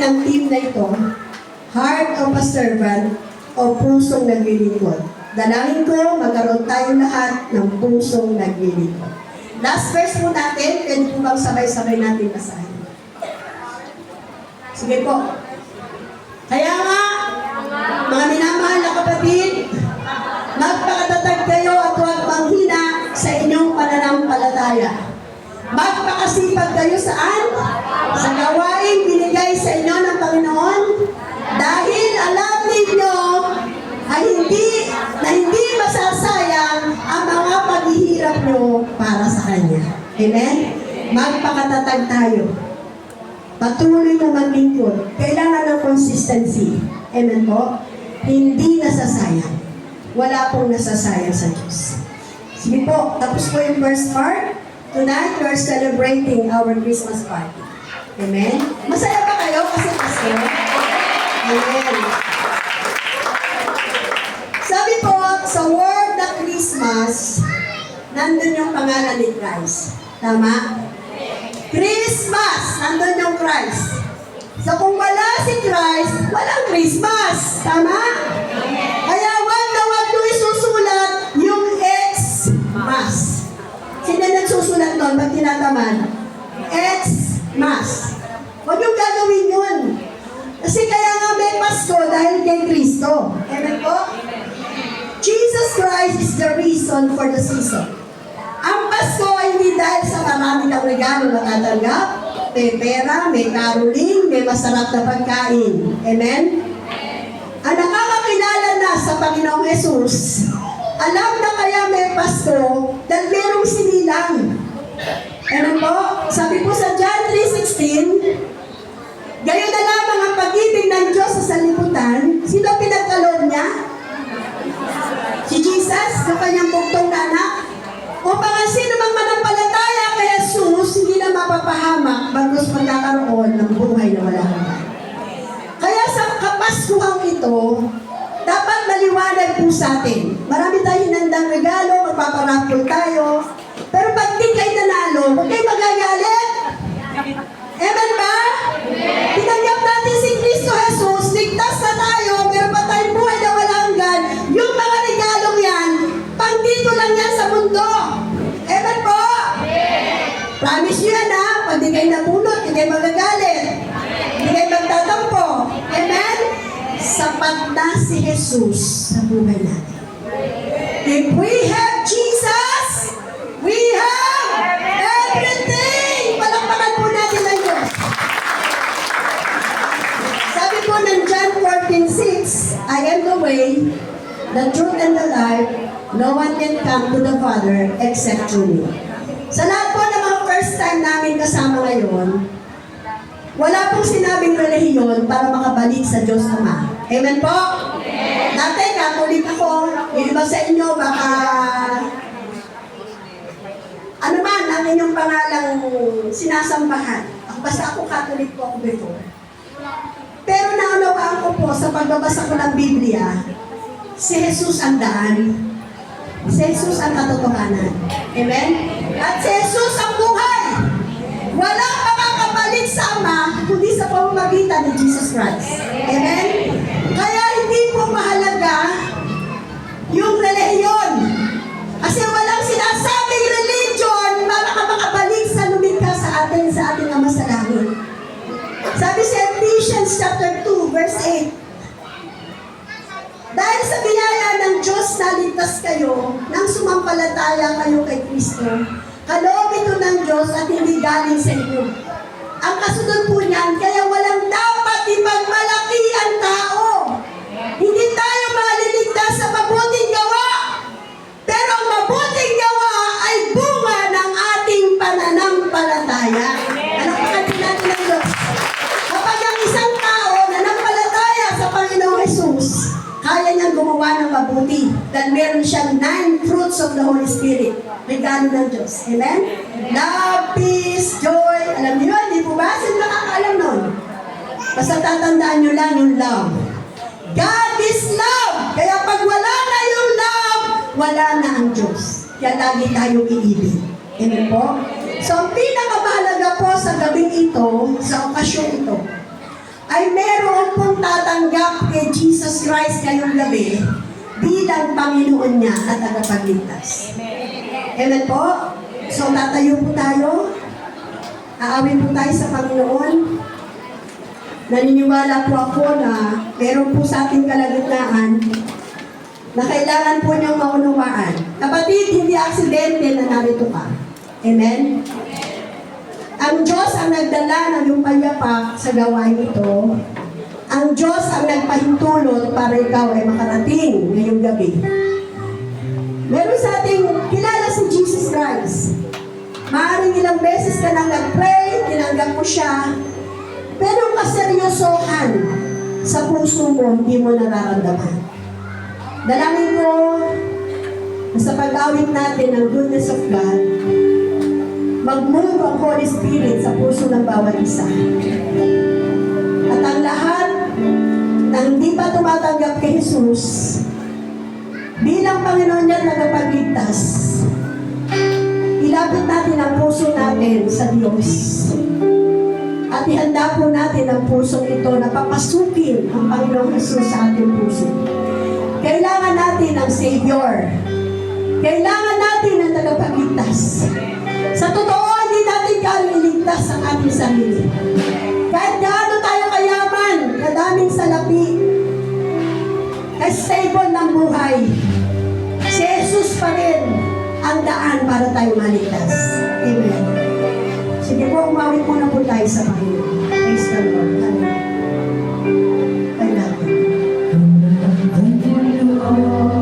B: ang team na ito, Heart of a Servant o Pusong Naglilingkod. Dalangin ko, magkaroon tayo lahat ng pusong naglilingkod. Last verse po natin, pwede po bang sabay-sabay natin basahin? Sige po. Kaya nga, mga minamahal na kapatid, magpakatatag kayo at huwag manghina sa inyong pananampalataya. Magpakasipag kayo saan? Sa gawain binigay sa inyo ng Panginoon, dahil alam ninyo ay hindi masasayang ang mga paghihirap nyo para sa Kanya. Amen? Magpakatatag tayo. Patuloy na maglingkod. Kailangan ng consistency. Amen po? Hindi nasasayang. Wala pong nasasayang sa Diyos. Sige po, tapos po yung first part. Tonight, we are celebrating our Christmas party. Amen? Masaya ba kayo kasi Pasko? Amen. Sabi po, sa word na Christmas, nandun yung pangalan ni Christ. Tama? Christmas! Nandun yung Christ. So kung wala si Christ, walang Christmas. Tama? Kaya wag na wag nyo isusulat yung Xmas. Sino nagsusulat nun pag tinatamad? Xmas. Huwag yung gagawin yun. Kasi kaya nga may Pasko dahil kay Kristo. Amen po? Jesus Christ is the reason for the season. Ang Pasko ay hindi dahil sa marami ng regalo na tatanggap, may pera, may caroling, may masarap na pagkain. Amen? Ang nakakakilala na sa Panginoong Jesus, alam na kaya may Pasko dahil merong sinilang. Ano po? Sabi po sa John 3:16, gayon na lamang ang pag-ibig ng Diyos sa sanlibutan. Sino pinagkaloob niya? Si Jesus, sa kanyang bugtong na anak. Upang ang sino mang manampalataya kay Jesus, hindi na mapapahamak bagos magkakaroon ng buhay na walang hanggan. Kaya sa Kapaskuhang ito, dapat maliwanag po sa atin. Marami tayong hinandang regalo, magpaparapol tayo. Pero pag di kayo nanalo, huwag kayo magagalit. Amen ba? Tinanggap natin si Kristo Jesus, ligtas na tayo, meron pa tayong buhay na walang hanggan. Yung mga regalong yan, pang dito lang yan sa mundo. Amen po? Promise nyo yan ha, pag di kayo napulot, di kayo magagalit. Di kayo magtatampo. Amen? Sapat na si Jesus sa buhay natin. If we have Jesus, we have everything! Palakpakan po natin ang Diyos. Sabi po ng John 14:6, I am the way, the truth and the life. No one can come to the Father except through me. Sa lahat po ng mga first time namin kasama ngayon, wala pong sinabing relihiyon para makabalik sa Diyos Ama. Amen po? Dati, Catholic ako. Yung iba sa inyo, baka ano man ang inyong pangalang sinasambahan. Basta ako Catholic po ako before. Pero naunawaan ko po sa pagbabasa ko ng Biblia, si Jesus ang daan. Si Jesus ang katotohanan. Amen? At si Jesus ang buhay. Walang makakapalit sa Ama kundi sa pamamagitan ni Jesus Christ. Amen? Kaya hindi po mahalaga yung relihiyon. Kasi walang sinasabing religion para ka makabalik sa lumikha sa ating Ama sa langit. Sabi sa Ephesians chapter 2, verse 8, dahil sa biyaya ng Diyos naligtas kayo nang sumampalataya kayo kay Kristo, kaloob ito ng Diyos at hindi galing sa inyo. Ang kasunod po niyan, kaya walang dapat ipagmalaki ang tao. Hindi tayo maliligtas sa mabuting gawa, pero ang mabuting gawa ay bunga ng ating pananampalataya. Ano pa natin ng Diyos? Kapag ang isang tao nanampalataya sa Panginoong Jesus, kaya niyang gumawa ng mabuti dahil meron siyang 9 fruits of the Holy Spirit. Regalo ng Diyos. Amen? Love, peace, joy. Alam niyo, hindi po ba? Sino nakakaalam nun? Basta tatandaan niyo lang yung love. God is love. Kaya pag wala na yung love, wala na ang Diyos. Kaya lagi tayong iibig. Amen po? So, ang pinakamahalaga po sa gabing ito, sa okasyon ito, ay meron pong tatanggap kay Jesus Christ ngayong gabi bilang Panginoon niya at tagapagligtas. Amen po? So tatayo po tayo. Aawin po tayo sa Panginoon. Naniniwala po ako na meron po sa ating kalagitnaan na kailangan po niyong maunawaan. Kapatid, hindi aksidente na narito ka. Amen? Ang Diyos ang nagdala ng iyong payapak sa gawain ito. Ang Diyos ang nagpahintulot para ikaw ay makarating ngayong gabi. Meron sa ating kilala si Jesus Christ. Maaaring ilang beses ka nang nag-pray, tinanggap mo siya, pero kaseryosohan sa puso mo, hindi mo nararamdaman. Dalangin ko na sa pag-awit natin ng goodness of God, mag-move ang Holy Spirit sa puso ng bawat isa. At ang lahat na hindi pa tumatanggap kay Jesus, bilang Panginoon niya at tagapagligtas, ilapit natin ang puso natin sa Diyos. At ihanda po natin ang pusong ito na papasukin ang Panginoong Jesus sa ating puso. Kailangan natin ang Savior. Kailangan natin ang tagapagligtas. Sa totoo, hindi natin kaya iligtas ang ating sarili. Kahit gaano tayo kayaman, kadaming salapi, stable ng buhay, si Jesus pa rin ang daan para tayo maligtas. Amen. Sige po, umawit muna po tayo sa Panginoon. Praise the Lord. Hallelujah. I love you.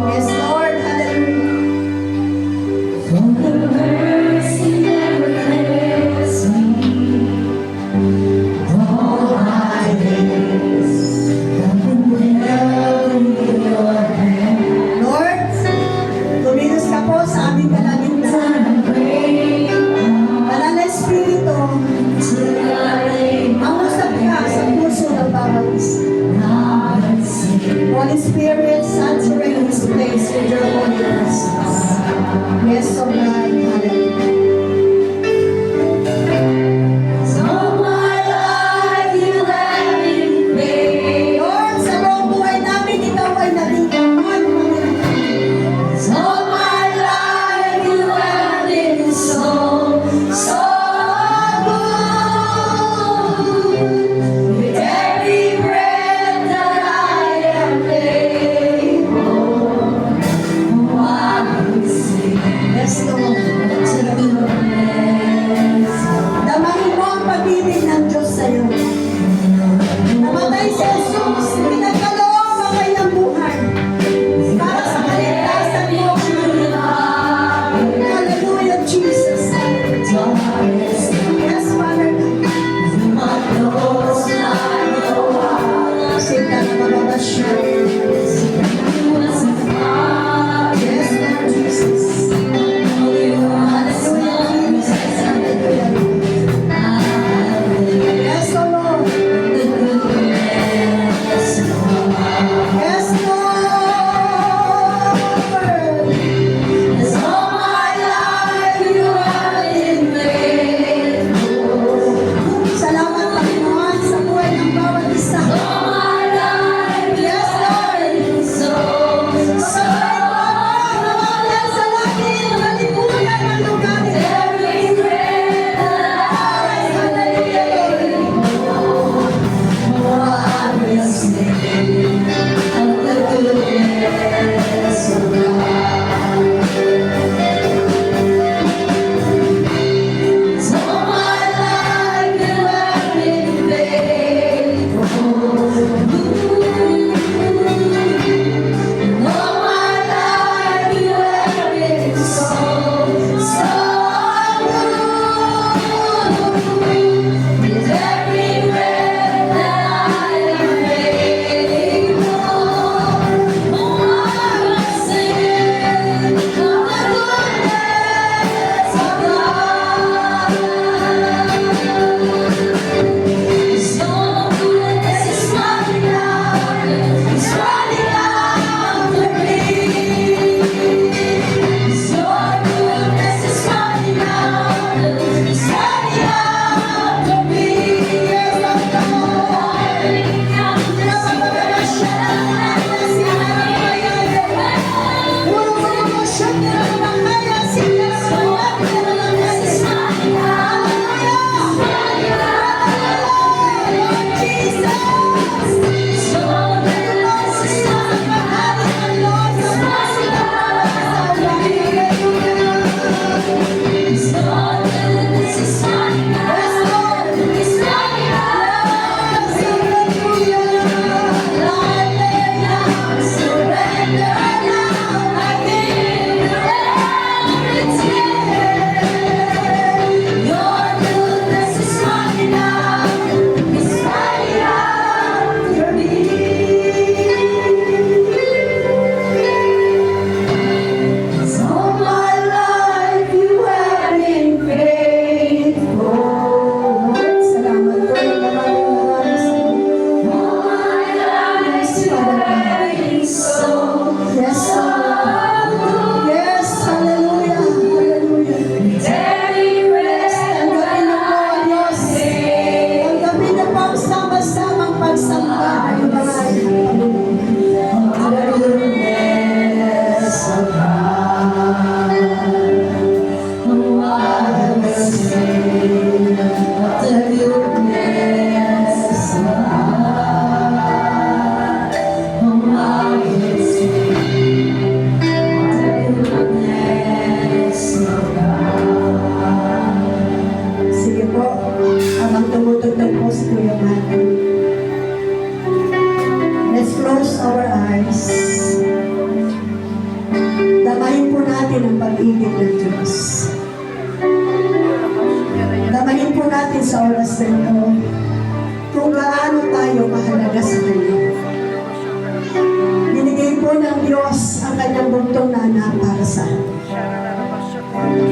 B: Yes, Lord. Hallelujah. Lord, tumilos ka po sa aming kalagitnaan. Banal na Espiritu, mangusap ka sa Oh, I will sing of the goodness of God. Oh, I will sing of the goodness of God. Sige po, habang tumutugtog po si Kuya Matthew. Let's close our eyes. Damahin po natin ang pag-ibig ng Diyos. Damahin po natin sa oras na ito kung gaano tayo mahalaga sa Kanya. Binigay po ng Diyos ang Kanyang buntong na anak para sa atin.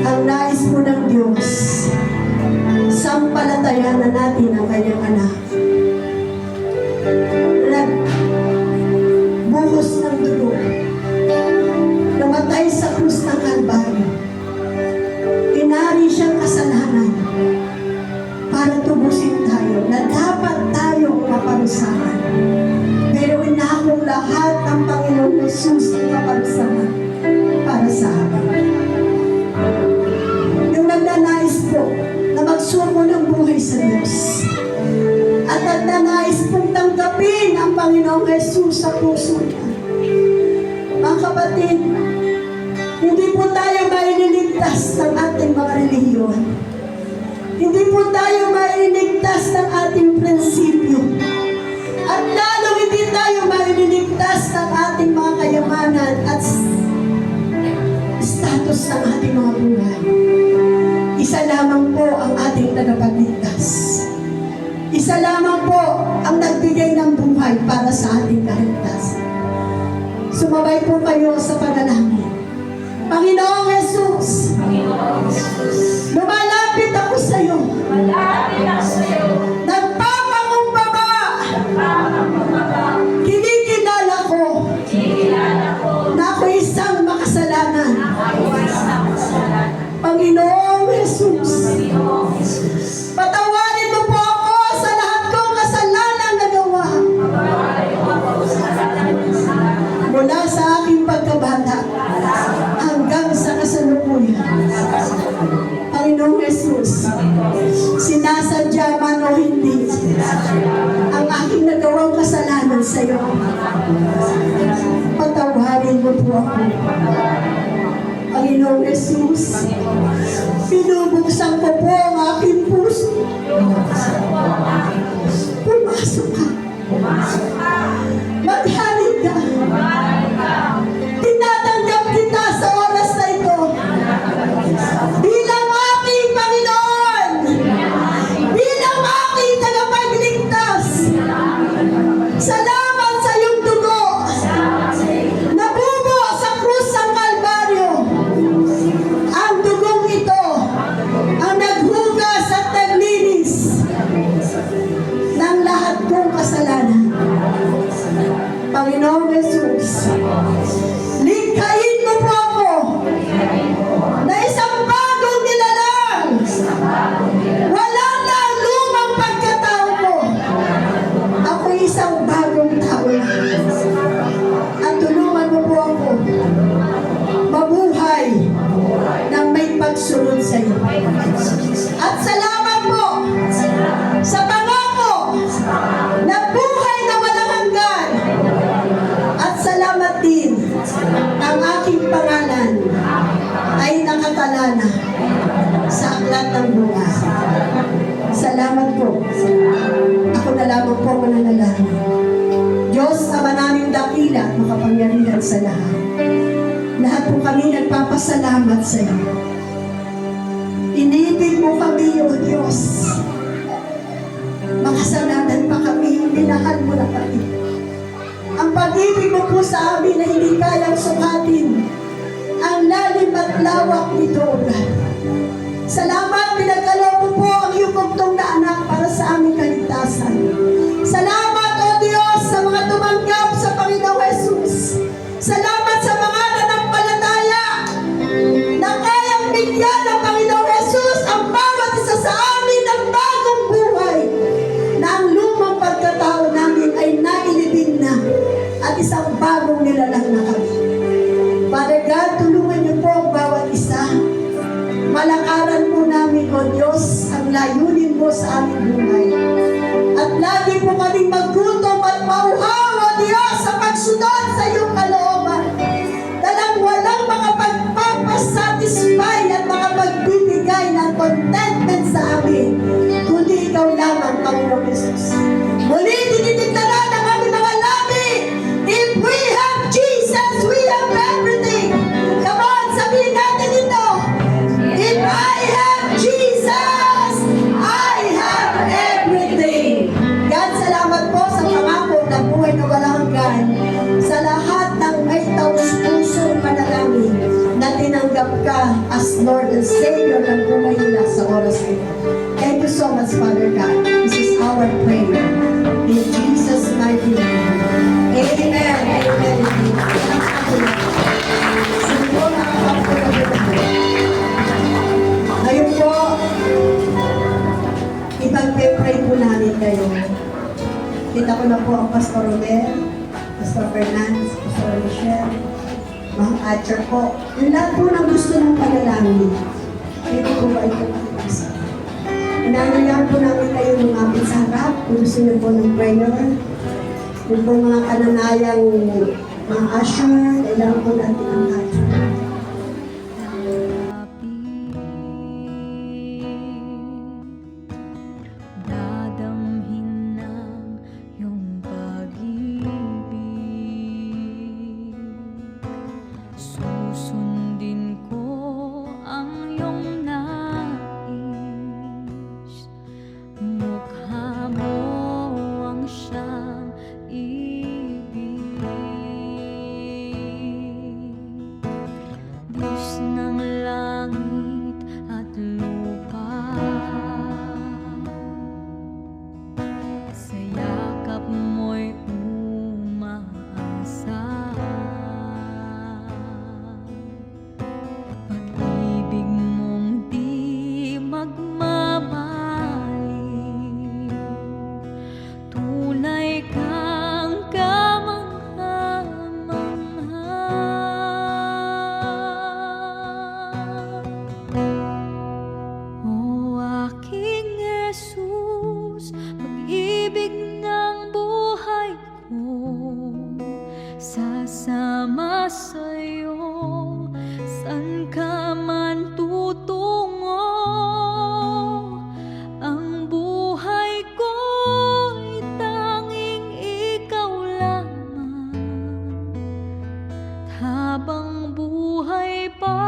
B: Ang nais po ng Diyos, sampalatayanan natin ang Kanyang anak. Buhos ng dugo, namatay sa krus ng Kalbaryo. Inari siyang kasalanan para tubusin tayo na dapat tayo maparusahan. Pero inakong lahat ng Panginoon Jesus ang kaparusahan para sa amin. Yung nagnanais po na magsuko ng buhay sa Diyos at nagnanais pong tanggapin ang Panginoong Jesus sa puso niya. Mga kapatid, hindi po tayo maililigtas ng ating mga relihiyon. Hindi po tayo maililigtas ng ating prinsipyo. At lalo hindi tayo maililigtas ng ating mga kayamanan at status ng ating mga buhay. Isa lamang po ang ating tagapagligtas. Isa lamang po ang nagbigay ng buhay para sa ating kaligtasan. Sumabay po kayo sa panalangin. Panginoong Jesus, lumalapit ako sa iyo. Nagpapangumbaba. Kinikilala ko na ako isang makasalanan. Panginoong Jesus, patawarin mo po ako sa lahat kong kasalanan na gawa. Mula sa aking pagkabata hanggang sa kasalukuyan. Panginoong Jesus, sinasadya man o hindi ang aking nagawang kasalanan sa iyo. Patawarin mo po ako. Panginoong Jesus, pinubuksan ko po ang aking puso. Pumasok ka. Maghaling ka. Tinatanggap kita sa oras na ito. Bilang aking Panginoon. Bilang aking tagapagligtas. Salamat sa iyong dugo. Nabubo sa krus ng Kalbaryo. Ang dugong ito ang naghugas at naglinis ng lahat kong kasalanan. Panginoong Jesus, likhain mo po ako na isang bagong nilalang. Wala na ang lumang pagkatao ko. Ako isang bagong tao na. At tulungan mo po ako mabuhay ng may pagsunod sa iyo. At salamat po sa pangako na buhay na walang hanggan. At salamat din ang aking pangalan ay nakatalana sa aklat ng buhay. Salamat po. Ako na lamang po mananalangin. Diyos, Ama naming dakila at makapangyarihan sa lahat. Lahat po kami nagpapasalamat sa iyo. Inibig mo kami, O Diyos. Makasalanan pa kami, minahal mo na kami. Ang pag-ibig mo po sa amin na hindi kayang sukatin. Ang lalim at lawak nito, O God. Salamat, pinagkaloob mo po ang iyong bugtong na anak para sa aming kaligtasan. Salamat, O Diyos, sa mga tumanggap sa Panginoong Jesus. Salamat sa mga nanampalataya na kayang bigyan ng Panginoong Jesus ang bawat isa sa amin ng bagong buhay na ang lumang pagkatao namin ay nailibing na at isang bagong nilalang na kami. Father God, tulungan ko, Diyos, ang layunin mo sa aming buhay. At lagi po kaming maggutom at mauhaw, O Diyos, sa pagsunod sa iyong kalooban. Dalang walang makapagpapasatisfy at makapagbibigay ng contentment sa amin, kundi ikaw lamang, Panginoong Jesus. Muli, dinideklara ng aming mga labi, if we have Jesus, we have everything. Come on, sabihin natin ito. If I have Jesus, I have everything. God, salamat po sa pangako ng buhay na walang hanggan. Sa lahat ng may taus-pusong panalangin na tinanggap ka as Lord and Savior ng buhay nila sa oras na ito. Thank you so much, Father God. This is our prayer. In Jesus' mighty name. Amen. Amen. Siguro ngayon po, ipag-pray po namin kayo. Kita ko na po ang Pastor Romel, Pastor Fernandez, Pastor Michelle, mga Atcher po. Yung lahat po ng gusto ng panalangin. Ito po ba ito makikisa? Nangyayaan po namin kayo lumapit sa harap. Kung gusto niyo po ng prayer. Yung po mga kananayang mga usher, kailangan po natin ang usher.
C: Dadamhin ng iyong pag-ibig, susundin ko ang iyong nais, mukha mo ang siyang ibig. Diyos ng langit at lupa, sa yakap mo'y umaasa. Pag-ibig mong di magmamali, tunay kang kamangha-mangha. O aking Jesus, pag-ibig ng buhay ko, sasama sa'yo, saan ka man tutungo. Ang buhay ko'y tanging ikaw lamang, at habang buhay pa